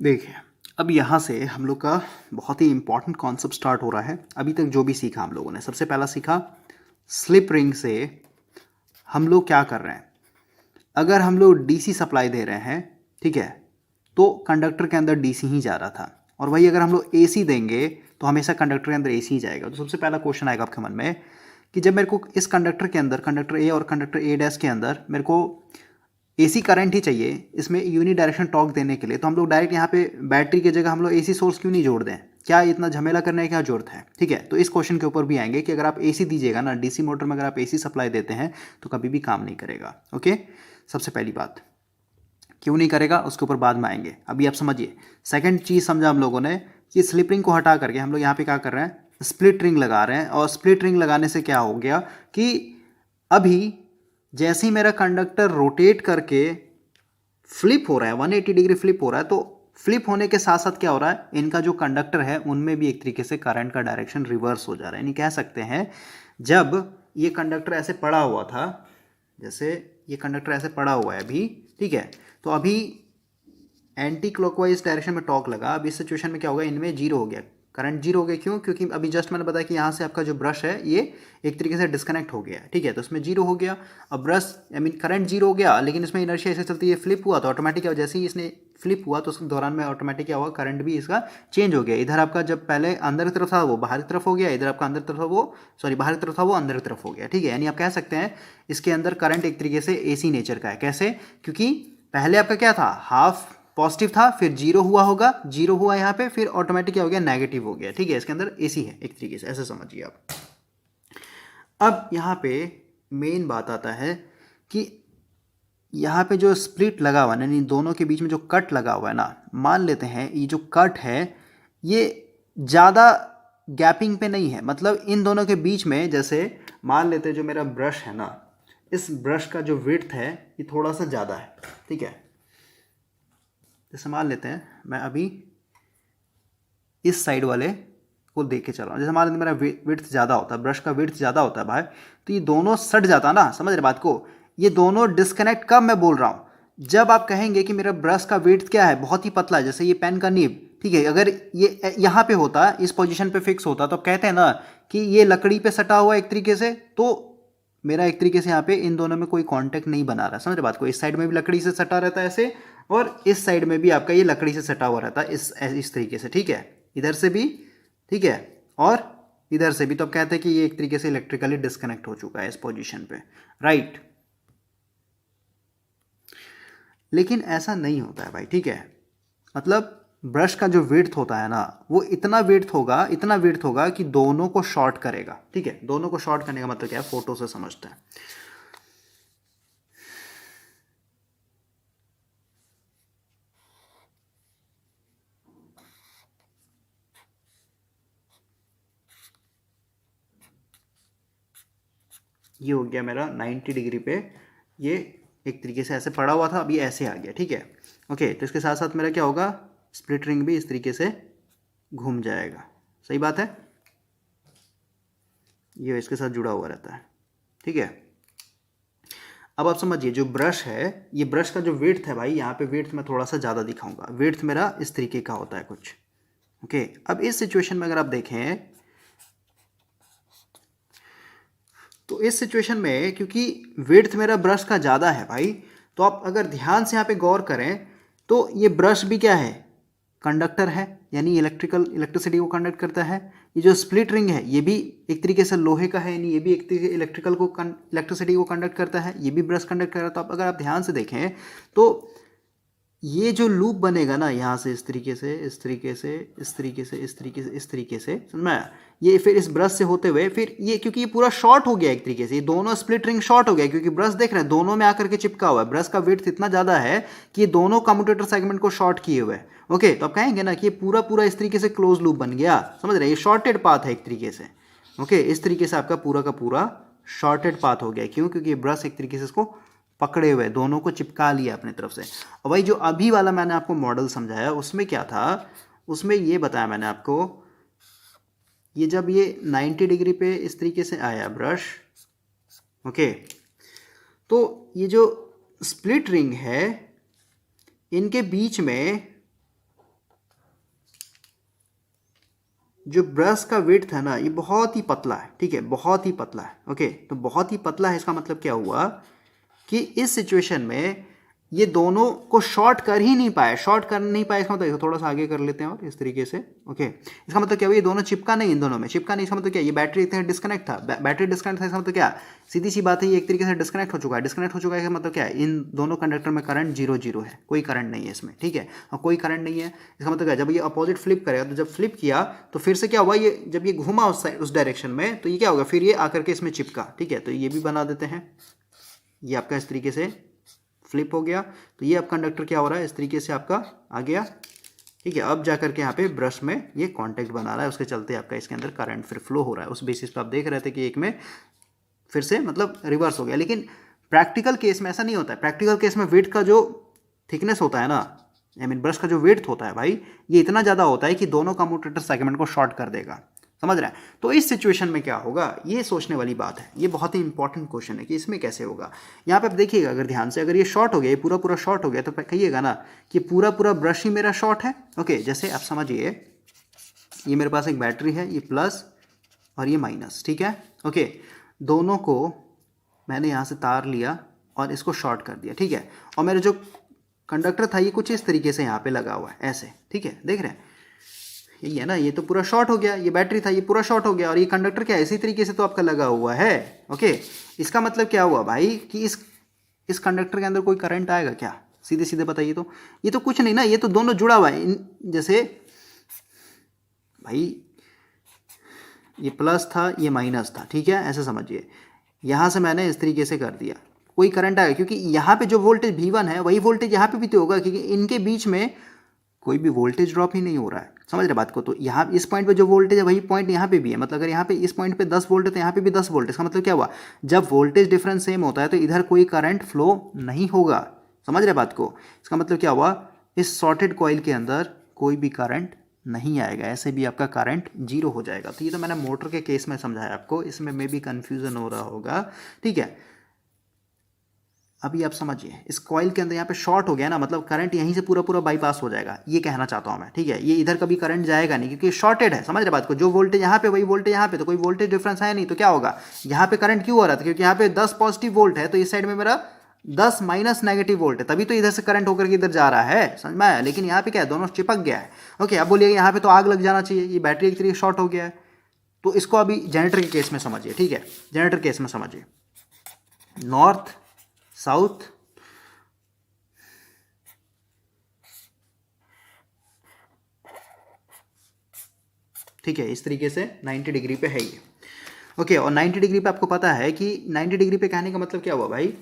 देखिए, अब यहाँ से हम लोग का बहुत ही इंपॉर्टेंट कॉन्सेप्ट स्टार्ट हो रहा है। अभी तक जो भी सीखा हम लोगों ने, सबसे पहला सीखा स्लिप रिंग से हम लोग क्या कर रहे हैं, अगर हम लोग डीसी सप्लाई दे रहे हैं, ठीक है, तो कंडक्टर के अंदर डीसी ही जा रहा था, और वही अगर हम लोग एसी देंगे तो हमेशा कंडक्टर के अंदर एसी ही जाएगा। तो सबसे पहला क्वेश्चन आएगा आपके मन में कि जब मेरे को इस कंडक्टर के अंदर, कंडक्टर ए और कंडक्टर ए डैश के अंदर मेरे को एसी करंट ही चाहिए इसमें यूनि डायरेक्शन टॉर्क देने के लिए, तो हम लोग डायरेक्ट यहाँ पे बैटरी की जगह हम लोग एसी सोर्स क्यों नहीं जोड़ दें, क्या इतना झमेला करने की क्या जरूरत है, ठीक है। तो इस क्वेश्चन के ऊपर भी आएंगे कि अगर आप एसी दीजिएगा ना, डीसी मोटर में अगर आप एसी सप्लाई देते हैं तो कभी भी काम नहीं करेगा, ओके। सबसे पहली बात क्यों नहीं करेगा उसके ऊपर बाद में आएंगे, अभी आप समझिए। सेकंड चीज़ समझा हम लोगों ने कि स्लिप रिंग को हटा करके हम लोग यहाँ पे क्या कर रहे हैं, स्प्लिट रिंग लगा रहे हैं, और स्प्लिट रिंग लगाने से क्या हो गया कि अभी जैसे ही मेरा कंडक्टर रोटेट करके फ्लिप हो रहा है, 180 डिग्री फ्लिप हो रहा है, तो फ्लिप होने के साथ साथ क्या हो रहा है, इनका जो कंडक्टर है उनमें भी एक तरीके से करंट का डायरेक्शन रिवर्स हो जा रहा है। यानी कह सकते हैं जब ये कंडक्टर ऐसे पड़ा हुआ था, जैसे ये कंडक्टर ऐसे पड़ा हुआ है अभी, ठीक है, तो अभी एंटी क्लॉकवाइज डायरेक्शन में टॉर्क लगा, अब इस सिचुएशन में क्या होगा, इनमें जीरो हो गया, करंट जीरो हो गया। क्यों, क्योंकि अभी जस्ट मैंने बताया कि यहाँ से आपका जो ब्रश है ये एक तरीके से डिस्कनेक्ट हो गया, ठीक है, तो इसमें जीरो हो गया। अब brush I mean current zero हो गया, लेकिन इसमें इनर्शिया ऐसे चलती है, फ्लिप हुआ तो ऑटोमेटिक, जैसे ही इसने फ्लिप हुआ तो उस दौरान में ऑटोमेटिक क्या हुआ, करंट भी इसका चेंज हो गया। इधर आपका जब पहले अंदर की तरफ था वो बाहर की तरफ हो गया, इधर आपका अंदर तरफ था वो, सॉरी बाहर की तरफ था वो अंदर की तरफ हो गया, ठीक है। यानी आप कह सकते हैं इसके अंदर करंट एक तरीके से एसी नेचर का है। कैसे, क्योंकि पहले आपका क्या था, हाफ पॉजिटिव था, फिर जीरो हुआ होगा, जीरो हुआ यहाँ पे, फिर ऑटोमेटिक क्या हो गया, नेगेटिव हो गया, ठीक है। इसके अंदर एसी है एक तरीके से, ऐसे समझिए आप। अब यहाँ पे मेन बात आता है कि यहाँ पे जो स्प्लिट लगा हुआ है, यानी दोनों के बीच में जो कट लगा हुआ है ना, मान लेते हैं ये जो कट है ये ज़्यादा गैपिंग पे नहीं है, मतलब इन दोनों के बीच में, जैसे मान लेते हैं जो मेरा ब्रश है ना, इस ब्रश का जो विड्थ है ये थोड़ा सा ज़्यादा है, ठीक है। जैसे मान लेते हैं मैं अभी इस साइड वाले को देख के चल रहा हूँ, जैसे मान लेते मेरा विड्थ ज़्यादा होता है, ब्रश का विड्थ ज़्यादा होता है भाई, तो ये दोनों सट जाता ना, समझ रहे बात को। ये दोनों डिस्कनेक्ट कब मैं बोल रहा हूँ, जब आप कहेंगे कि मेरा ब्रश का विड्थ क्या है, बहुत ही पतला है, जैसे ये पेन का नीब, ठीक है, अगर ये यहाँ पे होता, इस पोजीशन पे फिक्स होता, तो कहते हैं ना कि ये लकड़ी पे सटा हुआ एक तरीके से, तो मेरा एक तरीके से यहाँ पे इन दोनों में कोई कांटेक्ट नहीं बना रहा, समझ रहे बात को। इस साइड में भी लकड़ी से सटा रहता है ऐसे, और इस साइड में भी आपका ये लकड़ी से सटा हुआ रहता है इस तरीके से, ठीक है, इधर से भी, ठीक है, और इधर से भी। तो अब कहते हैं कि ये एक तरीके से इलेक्ट्रिकली डिस्कनेक्ट हो चुका है इस पोजीशन पे, राइट। लेकिन ऐसा नहीं होता है भाई, ठीक है, मतलब ब्रश का जो विड्थ होता है ना, वो इतना विड्थ होगा कि दोनों को शॉर्ट करेगा, ठीक है। दोनों को शॉर्ट करने का मतलब क्या है, फोटो से समझते हैं। ये हो गया मेरा 90 डिग्री पे, ये एक तरीके से ऐसे पड़ा हुआ था, अभी ऐसे आ गया, ठीक है, ओके। तो इसके साथ साथ मेरा क्या होगा, स्प्लिट रिंग भी इस तरीके से घूम जाएगा, सही बात है, ये इसके साथ जुड़ा हुआ रहता है, ठीक है। अब आप समझिए जो ब्रश है, ये ब्रश का जो विड्थ है भाई, यहाँ पे विड्थ मैं थोड़ा सा ज़्यादा दिखाऊंगा, विड्थ मेरा इस तरीके का होता है कुछ, ओके। अब इस सिचुएशन में अगर आप देखें, तो इस सिचुएशन में क्योंकि विड्थ मेरा ब्रश का ज़्यादा है भाई, तो आप अगर ध्यान से यहाँ पे गौर करें तो ये ब्रश भी क्या है, कंडक्टर है, यानी इलेक्ट्रिसिटी को कंडक्ट करता है। ये जो स्प्लिट रिंग है ये भी एक तरीके से लोहे का है, यानी ये भी एक तरीके इलेक्ट्रिसिटी को कंडक्ट करता है, ये भी ब्रश कंडक्ट कर रहा है। तो आप अगर आप ध्यान से देखें तो ये जो लूप बनेगा ना, यहाँ से इस तरीके से, इस तरीके से, इस तरीके से, इस तरीके से, इस तरीके से, समझ में आया? ये फिर इस ब्रश से होते हुए फिर ये, क्योंकि ये पूरा शॉर्ट हो गया एक तरीके से, ये दोनों स्प्लिट रिंग शॉर्ट हो गया, क्योंकि ब्रश देख रहे हैं दोनों में आकर के चिपका हुआ है, ब्रश का विड्थ इतना ज़्यादा है कि ये दोनों कम्यूटेटर सेगमेंट को शॉर्ट किए हुए हैं, ओके। तो आप कहेंगे ना कि ये पूरा इस तरीके से क्लोज लूप बन गया, समझ रहे हैं, ये शॉर्टेड पाथ है एक तरीके से, ओके। इस तरीके से आपका पूरा का पूरा शॉर्टेड पाथ हो गया, क्यों? क्योंकि ये ब्रश एक तरीके से इसको पकड़े हुए, दोनों को चिपका लिया अपनी तरफ से। और भाई जो अभी वाला मैंने आपको मॉडल समझाया उसमें क्या था, उसमें ये बताया मैंने आपको, ये जब ये 90 डिग्री पे इस तरीके से आया ब्रश, ओके, तो ये जो स्प्लिट रिंग है इनके बीच में जो ब्रश का विड्थ है ना, ये बहुत ही पतला है, ठीक है, बहुत ही पतला है, ओके। तो बहुत ही पतला है, इसका मतलब क्या हुआ कि इस सिचुएशन में ये दोनों को शॉर्ट कर ही नहीं पाए, इसका मतलब थोड़ा सा आगे कर लेते हैं और इस तरीके से, ओके। इसका मतलब क्या हुआ, ये दोनों चिपका नहीं, इन दोनों में चिपका नहीं, इसका मतलब क्या, ये बैटरी डिस्कनेक्ट था, बैटरी डिस्कनेक्ट था, इसका मतलब क्या, सीधी सी बात है, ये एक तरीके से डिस्कनेक्ट हो चुका है, इसका मतलब क्या है, इन दोनों कंडक्टर में करंट 0 है, कोई करंट नहीं है इसमें, ठीक है, और कोई करंट नहीं है, इसका मतलब क्या, जब ये अपोजिट फ्लिप करेगा, तो जब फ्लिप किया तो फिर से क्या हुआ, ये जब ये घुमा उस डायरेक्शन में, तो ये क्या होगा, फिर ये आकर के इसमें चिपका, ठीक है। तो ये भी बना देते हैं, ये आपका इस तरीके से फ्लिप हो गया, तो ये अब कंडक्टर क्या हो रहा है, इस तरीके से आपका आ गया, ठीक है। अब जाकर के यहाँ पे ब्रश में ये कांटेक्ट बना रहा है, उसके चलते आपका इसके अंदर करंट फिर फ्लो हो रहा है। उस बेसिस पे आप देख रहे थे कि एक में फिर से मतलब रिवर्स हो गया, लेकिन प्रैक्टिकल केस में ऐसा नहीं होता है। प्रैक्टिकल केस में विड्थ का जो थिकनेस होता है ना, आई मीन ब्रश का जो विड्थ होता है भाई, ये इतना ज़्यादा होता है कि दोनों कम्यूटेटर सेगमेंट को शॉर्ट कर देगा, समझ रहे हैं। तो इस सिचुएशन में क्या होगा, ये सोचने वाली बात है, ये बहुत ही इंपॉर्टेंट क्वेश्चन है कि इसमें कैसे होगा। यहाँ पे आप देखिएगा अगर ध्यान से, अगर ये शॉर्ट हो गया, ये पूरा शॉर्ट हो गया, तो कहिएगा ना कि पूरा ब्रश ही मेरा शॉर्ट है, ओके। जैसे आप समझिए ये मेरे पास एक बैटरी है, ये प्लस और ये माइनस, ठीक है, ओके। दोनों को मैंने यहाँ से तार लिया और इसको शॉर्ट कर दिया, ठीक है। और मेरा जो कंडक्टर था ये कुछ इस तरीके से यहाँ पे लगा हुआ है ऐसे, ठीक है, देख रहे हैं, यही है ना, ये तो पूरा शॉर्ट हो गया, ये बैटरी था ये पूरा शॉर्ट हो गया, और ये कंडक्टर क्या है, इसी तरीके से तो आपका लगा हुआ है, ओके। इसका मतलब क्या हुआ भाई कि इस कंडक्टर के अंदर कोई करंट आएगा क्या, सीधे सीधे बताइए। तो ये तो कुछ नहीं ना, ये तो दोनों जुड़ा हुआ है, जैसे भाई ये प्लस था, ये माइनस था, ठीक है, ऐसे समझिए। यहाँ से मैंने इस तरीके से कर दिया, कोई करंट आएगा क्योंकि यहाँ पे जो वोल्टेज V1 है वही वोल्टेज यहाँ पे भी तो होगा, क्योंकि इनके बीच में कोई भी वोल्टेज ड्रॉप ही नहीं हो रहा है। समझ रहे बात को? तो यहाँ इस पॉइंट पे जो वोल्टेज है वही पॉइंट यहाँ पे भी है। मतलब अगर यहाँ पे इस पॉइंट पे 10 वोल्ट है तो यहाँ पे भी 10 वोल्ट। इसका मतलब क्या हुआ, जब वोल्टेज डिफरेंस सेम होता है तो इधर कोई करंट फ्लो नहीं होगा। समझ रहे बात को? इसका मतलब क्या हुआ, इस शॉर्टेड कॉइल के अंदर कोई भी करंट नहीं आएगा, ऐसे भी आपका करंट जीरो हो जाएगा। तो ये तो मैंने मोटर के केस में समझाया आपको, इसमें मे भी कन्फ्यूजन हो रहा होगा, ठीक है। अभी आप समझिए, इस कॉइल के अंदर यहाँ पे शॉर्ट हो गया ना, मतलब करंट यहीं से पूरा पूरा बाईपास हो जाएगा, ये कहना चाहता हूँ मैं, ठीक है। ये इधर कभी करंट जाएगा नहीं क्योंकि शॉर्टेड है। समझ रहे बात को? जो वोल्टेज यहाँ पे वही वोल्टेज यहाँ पे, तो कोई वोल्टेज डिफरेंस है नहीं, तो क्या होगा, यहाँ पे करंट क्यों हो रहा था, क्योंकि यहाँ पे 10 पॉजिटिव वोल्ट है, तो इस साइड में मेरा 10 माइनस नेगेटिव वोल्ट है, तभी तो इधर से करंट होकर के इधर जा रहा है, समझ में आया। लेकिन यहाँ पे क्या है, दोनों चिपक गया है। ओके, अब बोलिए यहाँ पे तो आग लग जाना चाहिए, ये बैटरी एक तरीके शॉर्ट हो गया है। तो इसको अभी जनरेटर के केस में समझिए, ठीक है। जनरेटर केस में समझिए, नॉर्थ साउथ ठीक है, इस तरीके से 90 डिग्री पे है ये। ओके, और 90 डिग्री पे आपको पता है कि 90 डिग्री पे कहने का मतलब क्या हुआ भाई,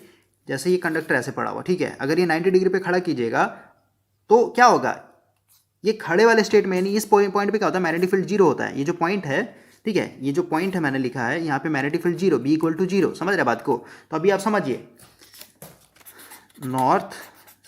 जैसे ये कंडक्टर ऐसे पड़ा हुआ, ठीक है, अगर ये 90 डिग्री पे खड़ा कीजिएगा तो क्या होगा, ये खड़े वाले स्टेट में, यानी इस पॉइंट पे क्या होता है, मैग्नेटिक फील्ड जीरो होता है। ये जो पॉइंट है, ठीक है, ये जो पॉइंट है मैंने लिखा है यहाँ पे magnetic field zero, B equal to zero. समझ रहे बात को? तो अभी आप समझिए, नॉर्थ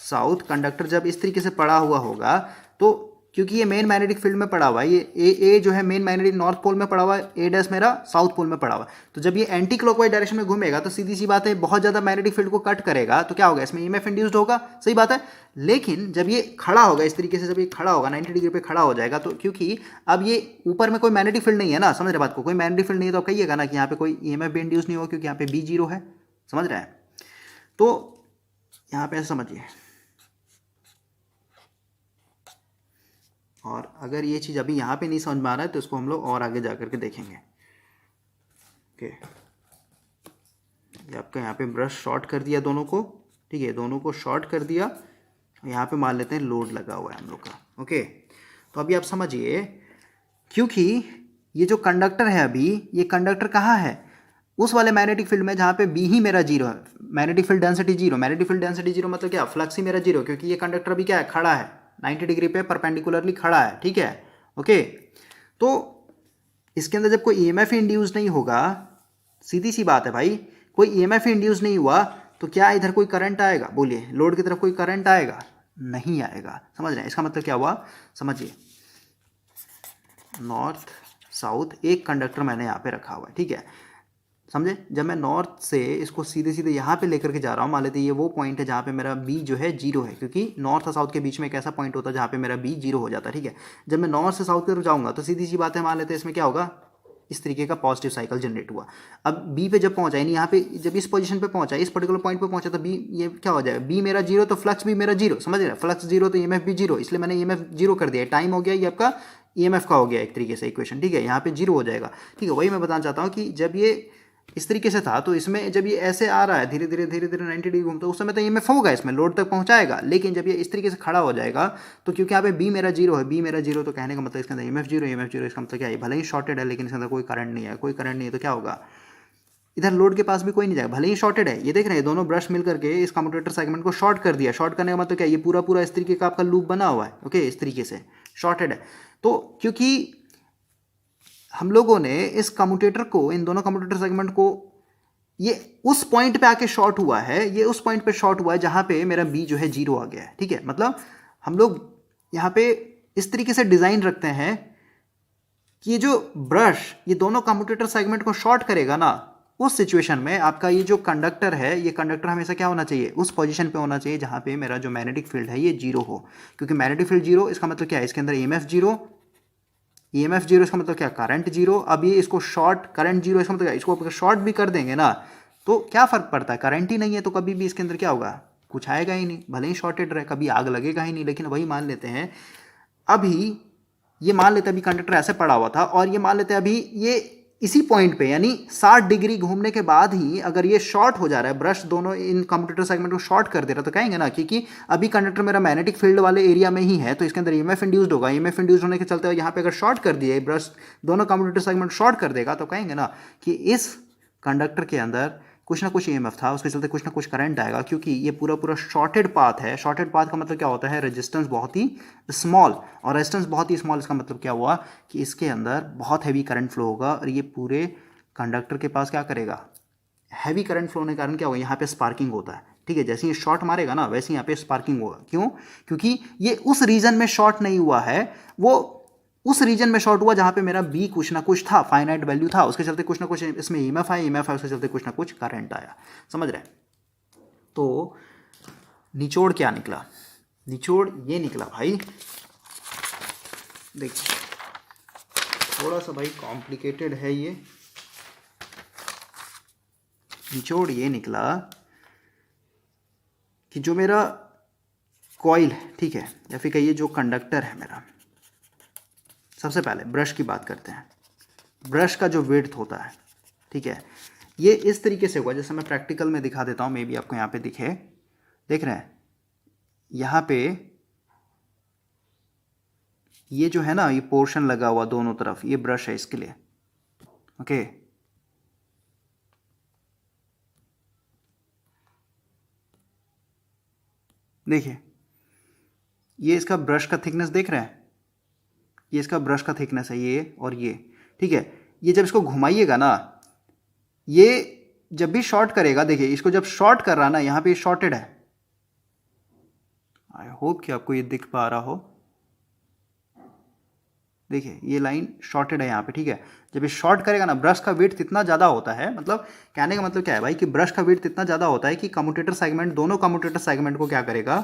साउथ कंडक्टर जब इस तरीके से पड़ा हुआ होगा, तो क्योंकि ये मेन मैग्नेटिक फील्ड में पड़ा हुआ है, ये ए जो है मेन मैग्नेटिक नॉर्थ पोल में पड़ा हुआ है, ए डैश मेरा साउथ पोल में पड़ा हुआ है, तो जब ये एंटी क्लॉकवाइज डायरेक्शन में घूमेगा तो सीधी सी बात है बहुत ज़्यादा मैग्नेटिक फील्ड को कट करेगा, तो क्या होगा, इसमें ईएमएफ इंड्यूस्ड होगा। सही बात है। लेकिन जब ये खड़ा होगा इस तरीके से, जब ये खड़ा होगा 90 डिग्री पे खड़ा हो जाएगा, तो क्योंकि अब ये ऊपर में कोई मैग्नेटिक फील्ड नहीं है ना, समझ रहे बात को, कोई मैग्नेटिक फील्ड नहीं है, तो आप कहिएगा ना कि यहाँ पे कोई ईएमएफ भी इंड्यूस नहीं होगा क्योंकि यहाँ पे B जीरो है। समझ रहे हैं? तो यहाँ पे ऐसे समझिए, और अगर ये चीज़ अभी यहाँ पे नहीं समझ में आ रहा है तो इसको हम लोग और आगे जा कर के देखेंगे। ओके, ये आपका यहाँ पे ब्रश शॉर्ट कर दिया दोनों को, ठीक है, दोनों को शॉर्ट कर दिया। यहाँ पे मान लेते हैं लोड लगा हुआ है हम लोग का। ओके, तो अभी आप समझिए, क्योंकि ये जो कंडक्टर है अभी, ये कंडक्टर कहाँ है, उस वाले मैग्नेटिक फील्ड में जहाँ पे B ही मेरा जीरो है, magnetic field density zero. Magnetic field density zero मतलब क्या, फ्लक्स ही मेरा जीरो, क्योंकि ये कंडक्टर अभी क्या है, खड़ा है 90 डिग्री पे परपेंडिकुलरली खड़ा है, ठीक है। ओके, तो इसके अंदर जब कोई ईएमएफ इंड्यूस नहीं होगा, सीधी सी बात है भाई, कोई ईएमएफ इंड्यूस नहीं हुआ तो क्या इधर कोई करंट आएगा, बोलिए, लोड की तरफ कोई करंट आएगा? नहीं आएगा। समझ रहे हैं? इसका मतलब क्या हुआ, समझिए, नॉर्थ साउथ एक कंडक्टर मैंने यहाँ पे रखा हुआ है, ठीक है, समझे। जब मैं नॉर्थ से इसको सीधे सीधे यहाँ पे लेकर के जा रहा हूँ, मान लेते ये वो पॉइंट है जहाँ पे मेरा B जो है जीरो है, क्योंकि नॉर्थ और साउथ के बीच में एक ऐसा पॉइंट होता है जहाँ पे मेरा B जीरो हो जाता है, ठीक है। जब मैं नॉर्थ से साउथ की तरफ जाऊँगा तो सीधी सी बात है, मान लेते हैं इसमें क्या होगा, इस तरीके का पॉजिटिव साइकिल जनरेट हुआ। अब B पे जब पहुँचा, यानी यहाँ पे जब इस पोजीशन पे पहुँचा, इस पर्टिकुलर पॉइंट पे पहुँचा, तो B ये क्या हो जाएगा, B मेरा जीरो तो फ्लक्स भी मेरा जीरो। समझ रहे हैं? फ्लक्स जीरो तो EMF भी जीरो, इसलिए मैंने EMF जीरो कर दिया। टाइम हो गया ये आपका EMF का हो गया एक तरीके से इक्वेशन, ठीक है, यहाँ पे जीरो हो जाएगा, ठीक है। वही मैं बताना चाहता हूँ कि जब ये इस तरीके से था तो इसमें जब ये ऐसे आ रहा है धीरे धीरे 90 डिग्री घूमता, उस समय तो EMF होगा, इसमें लोड तक पहुंचाएगा। लेकिन जब ये इस तरीके से खड़ा हो जाएगा तो क्योंकि यहाँ पे B मेरा जीरो है, B मेरा जीरो, तो कहने का मतलब इसके अंदर EMF जीरो, इसका मतलब क्या है, भले ही शॉर्टेड है लेकिन इसके अंदर कोई करंट नहीं है, कोई करंट नहीं है, तो क्या होगा, इधर लोड के पास भी कोई नहीं जाएगा, भले ही शॉर्टेड है। ये देख रहे हैं, दोनों ब्रश मिल करके इस कम्यूटेटर सेगमेंट को शॉर्ट कर दिया। शॉर्ट करने का मतलब क्या, ये पूरा पूरा इस तरीके का आपका लूप बना हुआ है, ओके, इस तरीके से शॉर्टेड है। तो क्योंकि हम लोगों ने इस कम्यूटेटर को, इन दोनों कम्यूटेटर सेगमेंट को, ये उस पॉइंट पे आके शॉर्ट हुआ है, ये उस पॉइंट पे शॉर्ट हुआ है जहां पे मेरा B जो है जीरो आ गया है, ठीक है। मतलब हम लोग यहाँ पे इस तरीके से डिजाइन रखते हैं कि ये जो ब्रश ये दोनों कम्यूटेटर सेगमेंट को शॉर्ट करेगा ना, उस सिचुएशन में आपका ये जो कंडक्टर है, ये कंडक्टर हमेशा क्या होना चाहिए, उस पोजीशन पे होना चाहिए जहां पे मेरा जो मैग्नेटिक फील्ड है ये जीरो हो। क्योंकि मैग्नेटिक फील्ड जीरो, इसका मतलब क्या है, इसके अंदर EMF जीरो, EMF जीरो, इसका मतलब क्या, करंट जीरो। अब ये इसको शॉर्ट, करंट जीरो, इसका मतलब क्या, इसको शॉर्ट भी कर देंगे ना तो क्या फ़र्क पड़ता है, करंट ही नहीं है तो कभी भी इसके अंदर क्या होगा, कुछ आएगा ही नहीं, भले ही शॉर्टेड रहे, कभी आग लगेगा ही नहीं। लेकिन वही मान लेते हैं अभी, ये मान लेते हैं अभी कंडक्टर ऐसे पड़ा हुआ था, और ये मान लेते हैं अभी ये इसी पॉइंट पे यानी 60 डिग्री घूमने के बाद ही अगर ये शॉर्ट हो जा रहा है, ब्रश दोनों इन कम्यूटेटर सेगमेंट को शॉर्ट कर दे रहा है, तो कहेंगे ना कि अभी कंडक्टर मेरा मैग्नेटिक फील्ड वाले एरिया में ही है, तो इसके अंदर ईएमएफ इंड्यूस्ड होगा। ईएमएफ इंड्यूस्ड होने के चलते हुए यहाँ पे अगर शॉर्ट कर दिए, ब्रश दोनों कम्यूटेटर सेगमेंट शॉर्ट कर देगा, तो कहेंगे ना कि इस कंडक्टर के अंदर कुछ ना कुछ ईएमएफ था, उसके चलते कुछ ना कुछ करंट आएगा, क्योंकि ये पूरा पूरा शॉर्टेड पाथ है। शॉर्टेड पाथ का मतलब क्या होता है? रेजिस्टेंस बहुत ही स्मॉल, और रेजिस्टेंस बहुत ही स्मॉल, इसका मतलब क्या हुआ कि इसके अंदर बहुत हैवी करंट फ्लो होगा, और ये पूरे कंडक्टर के पास क्या करेगा? हैवी करंट फ्लो होने के कारण क्या होगा? यहाँ पे स्पार्किंग होता है, ठीक है। जैसे ये शॉर्ट मारेगा ना, वैसे यहाँ पे स्पार्किंग होगा। क्यों? क्योंकि ये उस रीजन में शॉर्ट नहीं हुआ है, वो उस रीजन में शॉर्ट हुआ जहाँ पे मेरा बी कुछ ना कुछ था, फाइनाइट वैल्यू था, उसके चलते कुछ ना कुछ इसमें ईएमएफ आया, ईएमएफ आया, उसके चलते कुछ ना कुछ करंट आया। समझ रहे हैं? तो निचोड़ क्या निकला? निचोड़ ये निकला भाई, देखिए थोड़ा सा भाई कॉम्प्लिकेटेड है ये। निचोड़ ये निकला कि जो मेरा कॉइल है, ठीक है, या फिर कहिए जो कंडक्टर है मेरा, सबसे पहले ब्रश की बात करते हैं। ब्रश का जो विड्थ होता है, ठीक है, ये इस तरीके से होगा, जैसे मैं प्रैक्टिकल में दिखा देता हूँ, मे बी आपको यहाँ पे दिखे, देख रहे हैं यहाँ पे ये जो है ना, ये पोर्शन लगा हुआ दोनों तरफ, ये ब्रश है इसके लिए, ओके। देखिए ये इसका ब्रश का थिकनेस देख रहे हैं, ये इसका ब्रश का थिकनेस है, ये और ये, ठीक है। ये जब इसको घुमाइएगा ना, ये जब भी शॉर्ट करेगा, देखिए इसको जब शॉर्ट कर रहा ना, यहाँ पे शॉर्टेड है, आई होप कि आपको ये दिख पा रहा हो। देखिए ये लाइन शॉर्टेड है यहाँ पे, ठीक है। जब ये शॉर्ट करेगा ना, ब्रश का विड्थ इतना ज़्यादा होता है, मतलब कहने का मतलब क्या है भाई कि ब्रश का विड्थ इतना ज़्यादा होता है कि कम्यूटेटर सेगमेंट, दोनों कम्यूटेटर सेगमेंट को क्या करेगा?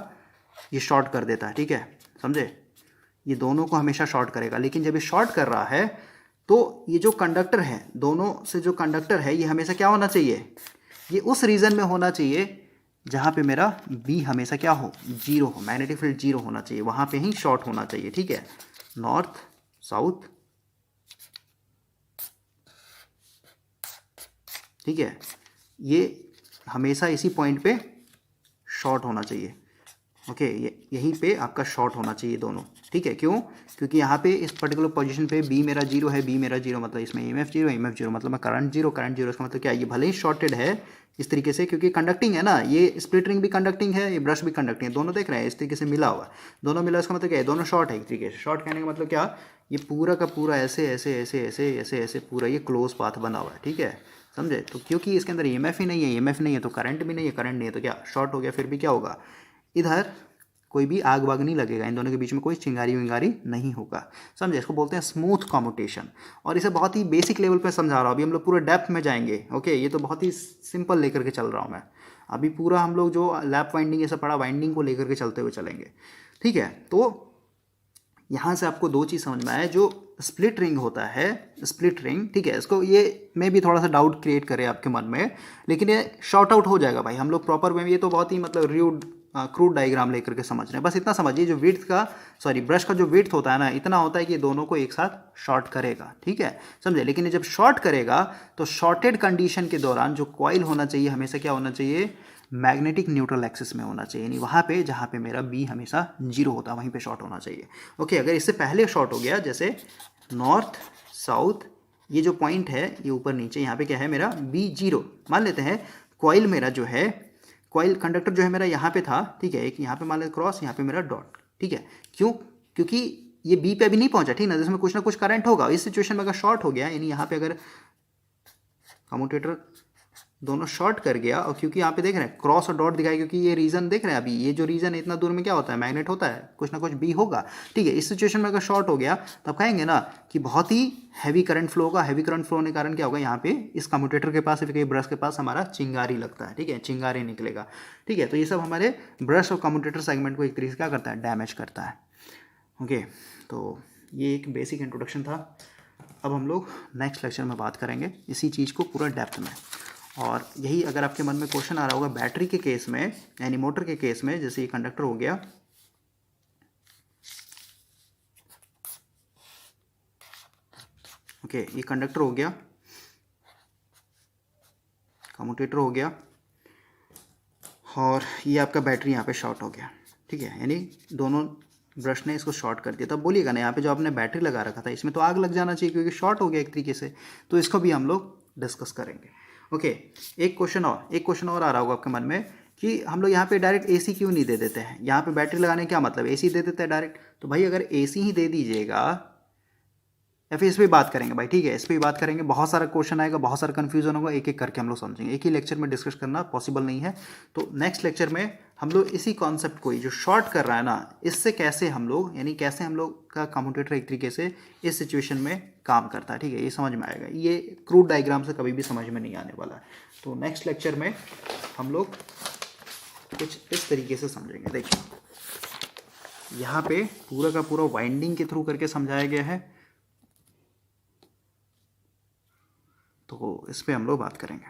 ये शॉर्ट कर देता है, ठीक है, समझे? ये दोनों को हमेशा शॉर्ट करेगा। लेकिन जब ये शॉर्ट कर रहा है, तो ये जो कंडक्टर है, दोनों से जो कंडक्टर है, ये हमेशा क्या होना चाहिए? ये उस रीजन में होना चाहिए जहाँ पे मेरा बी हमेशा क्या हो? जीरो हो, मैग्नेटिक फील्ड जीरो होना चाहिए, वहाँ पे ही शॉर्ट होना चाहिए, ठीक है। नॉर्थ साउथ, ठीक है, ये हमेशा इसी पॉइंट पे शॉर्ट होना चाहिए, ओके। ये यहीं पे आपका शॉर्ट होना चाहिए दोनों, ठीक है। क्यों? क्योंकि यहाँ पे इस पर्टिकुलर पोजीशन पे बी मेरा जीरो है, बी मेरा जीरो मतलब इसमें ईएमएफ जीरो, ईएमएफ जीरो मतलब मैं करंट जीरो, करंट जीरो, इसका मतलब क्या है? ये भले ही शॉर्टेड है इस तरीके से, क्योंकि कंडक्टिंग है ना, ये स्प्लिट रिंग भी कंडक्टिंग है, ये ब्रश भी कंडक्टिंग है, दोनों देख रहे हैं इस तरीके से मिला हुआ, दोनों मिला, इसका मतलब क्या है? दोनों शॉर्ट है एक तरीके से। शॉर्ट कहने का मतलब क्या? ये पूरा का पूरा ऐसे ऐसे ऐसे ऐसे ऐसे ऐसे पूरा ये क्लोज पाथ बना हुआ है, ठीक है, समझे? तो क्योंकि इसके अंदर ईएमएफ ही नहीं है, ईएमएफ नहीं है तो करंट भी नहीं है, करंट नहीं है तो क्या? शॉर्ट हो गया। फिर भी क्या होगा? इधर कोई भी आग वाग नहीं लगेगा, इन दोनों के बीच में कोई चिंगारी विंगारी नहीं होगा, समझे? इसको बोलते हैं स्मूथ कम्यूटेशन। और इसे बहुत ही बेसिक लेवल पे समझा रहा हूँ, अभी हम लोग पूरे डेप्थ में जाएंगे, ओके। ये तो बहुत ही सिंपल लेकर के चल रहा हूँ मैं, अभी पूरा हम लोग जो लैप वाइंडिंग ये सब पढ़ा, वाइंडिंग को लेकर के चलते हुए चलेंगे, ठीक है। तो यहाँ से आपको दो चीज़ समझ में आए, जो स्प्लिट रिंग होता है, स्प्लिट रिंग, ठीक है, इसको ये में भी थोड़ा सा डाउट क्रिएट करे आपके मन में, लेकिन ये शॉर्ट आउट हो जाएगा भाई, हम लोग प्रॉपर वे में, ये तो बहुत ही मतलब क्रूड डायग्राम लेकर के समझ रहे हैं। बस इतना समझिए, जो विड्थ का, सॉरी ब्रश का जो विड्थ होता है ना, इतना होता है कि दोनों को एक साथ शॉर्ट करेगा, ठीक है, समझे? लेकिन जब शॉर्ट करेगा तो शॉर्टेड कंडीशन के दौरान जो कॉइल होना चाहिए हमेशा क्या होना चाहिए? मैग्नेटिक न्यूट्रल एक्सिस में होना चाहिए, यानी वहाँ पे जहाँ पे मेरा बी हमेशा जीरो होता है वहीं पे शॉर्ट होना चाहिए, ओके। अगर इससे पहले शॉर्ट हो गया, जैसे नॉर्थ साउथ, ये जो पॉइंट है ये ऊपर नीचे, यहाँ पे क्या है मेरा? बी जीरो मान लेते हैं। कॉइल मेरा जो है, कॉइल कंडक्टर जो है मेरा यहाँ पे था, ठीक है, एक यहाँ पे मान लेते क्रॉस, यहाँ पे मेरा डॉट, ठीक है। क्यों? क्योंकि ये बी पे अभी नहीं पहुंचा, ठीक ना, जिसमें कुछ ना कुछ करंट होगा। इस सिचुएशन में अगर शॉर्ट हो गया, यानी यहाँ पे अगर कम्यूटेटर दोनों शॉर्ट कर गया, और क्योंकि यहाँ पे देख रहे हैं क्रॉस और डॉट दिखाया, क्योंकि ये रीजन देख रहे हैं, अभी ये जो रीजन है इतना दूर में क्या होता है? मैग्नेट होता है, कुछ ना कुछ बी होगा, ठीक है। इस सिचुएशन में अगर शॉर्ट हो गया तब कहेंगे ना कि बहुत ही हैवी करंट फ्लो होगा। हैवी करंट फ्लो होने के कारण क्या होगा? यहाँ पे इस कम्यूटेटर के पास, फिर ब्रश के पास हमारा चिंगारी लगता है, ठीक है, चिंगारी निकलेगा, ठीक है। तो ये सब हमारे ब्रश और कम्यूटेटर सेगमेंट को एक तरीके से क्या करता है? डैमेज करता है, ओके। तो ये एक बेसिक इंट्रोडक्शन था। अब हम लोग नेक्स्ट लेक्चर में बात करेंगे इसी चीज़ को पूरा डेप्थ में। और यही अगर आपके मन में क्वेश्चन आ रहा होगा बैटरी के केस में, यानी मोटर के केस में, जैसे ये कंडक्टर हो गया, ओके, ये कंडक्टर हो गया, कम्यूटेटर हो गया और ये आपका बैटरी यहाँ पे शॉर्ट हो गया, ठीक है, यानी दोनों ब्रश ने इसको शॉर्ट कर दिया। तब बोलिएगा ना यहाँ पे जो आपने बैटरी लगा रखा था इसमें तो आग लग जाना चाहिए क्योंकि शॉर्ट हो गया एक तरीके से, तो इसको भी हम लोग डिस्कस करेंगे। ओके, एक क्वेश्चन और आ रहा होगा आपके मन में कि हम लोग यहाँ पे डायरेक्ट एसी क्यों नहीं दे देते हैं, यहाँ पे बैटरी लगाने क्या मतलब, एसी दे देते हैं डायरेक्ट। तो भाई अगर एसी ही दे दीजिएगा या फिर इस पर बात करेंगे भाई, ठीक है, इस पर भी बात करेंगे, बहुत सारा क्वेश्चन आएगा, बहुत सारा कन्फ्यूजन होगा, एक एक करके हम लोग समझेंगे, एक ही लेक्चर में डिस्कस करना पॉसिबल नहीं है। तो नेक्स्ट लेक्चर में हम लोग इसी कॉन्सेप्ट को ही जो शॉर्ट कर रहा है ना, इससे कैसे हम लोग, यानी कैसे हम लोग का कम्यूटेटर एक तरीके से इस सिचुएशन में काम करता है, ठीक है, ये समझ में आएगा। ये क्रूड डायग्राम से कभी भी समझ में नहीं आने वाला है। तो नेक्स्ट लेक्चर में हम लोग कुछ इस तरीके से समझेंगे। देखिए यहाँ पे पूरा का पूरा वाइंडिंग के थ्रू करके समझाया गया है, तो इस पे हम लोग बात करेंगे।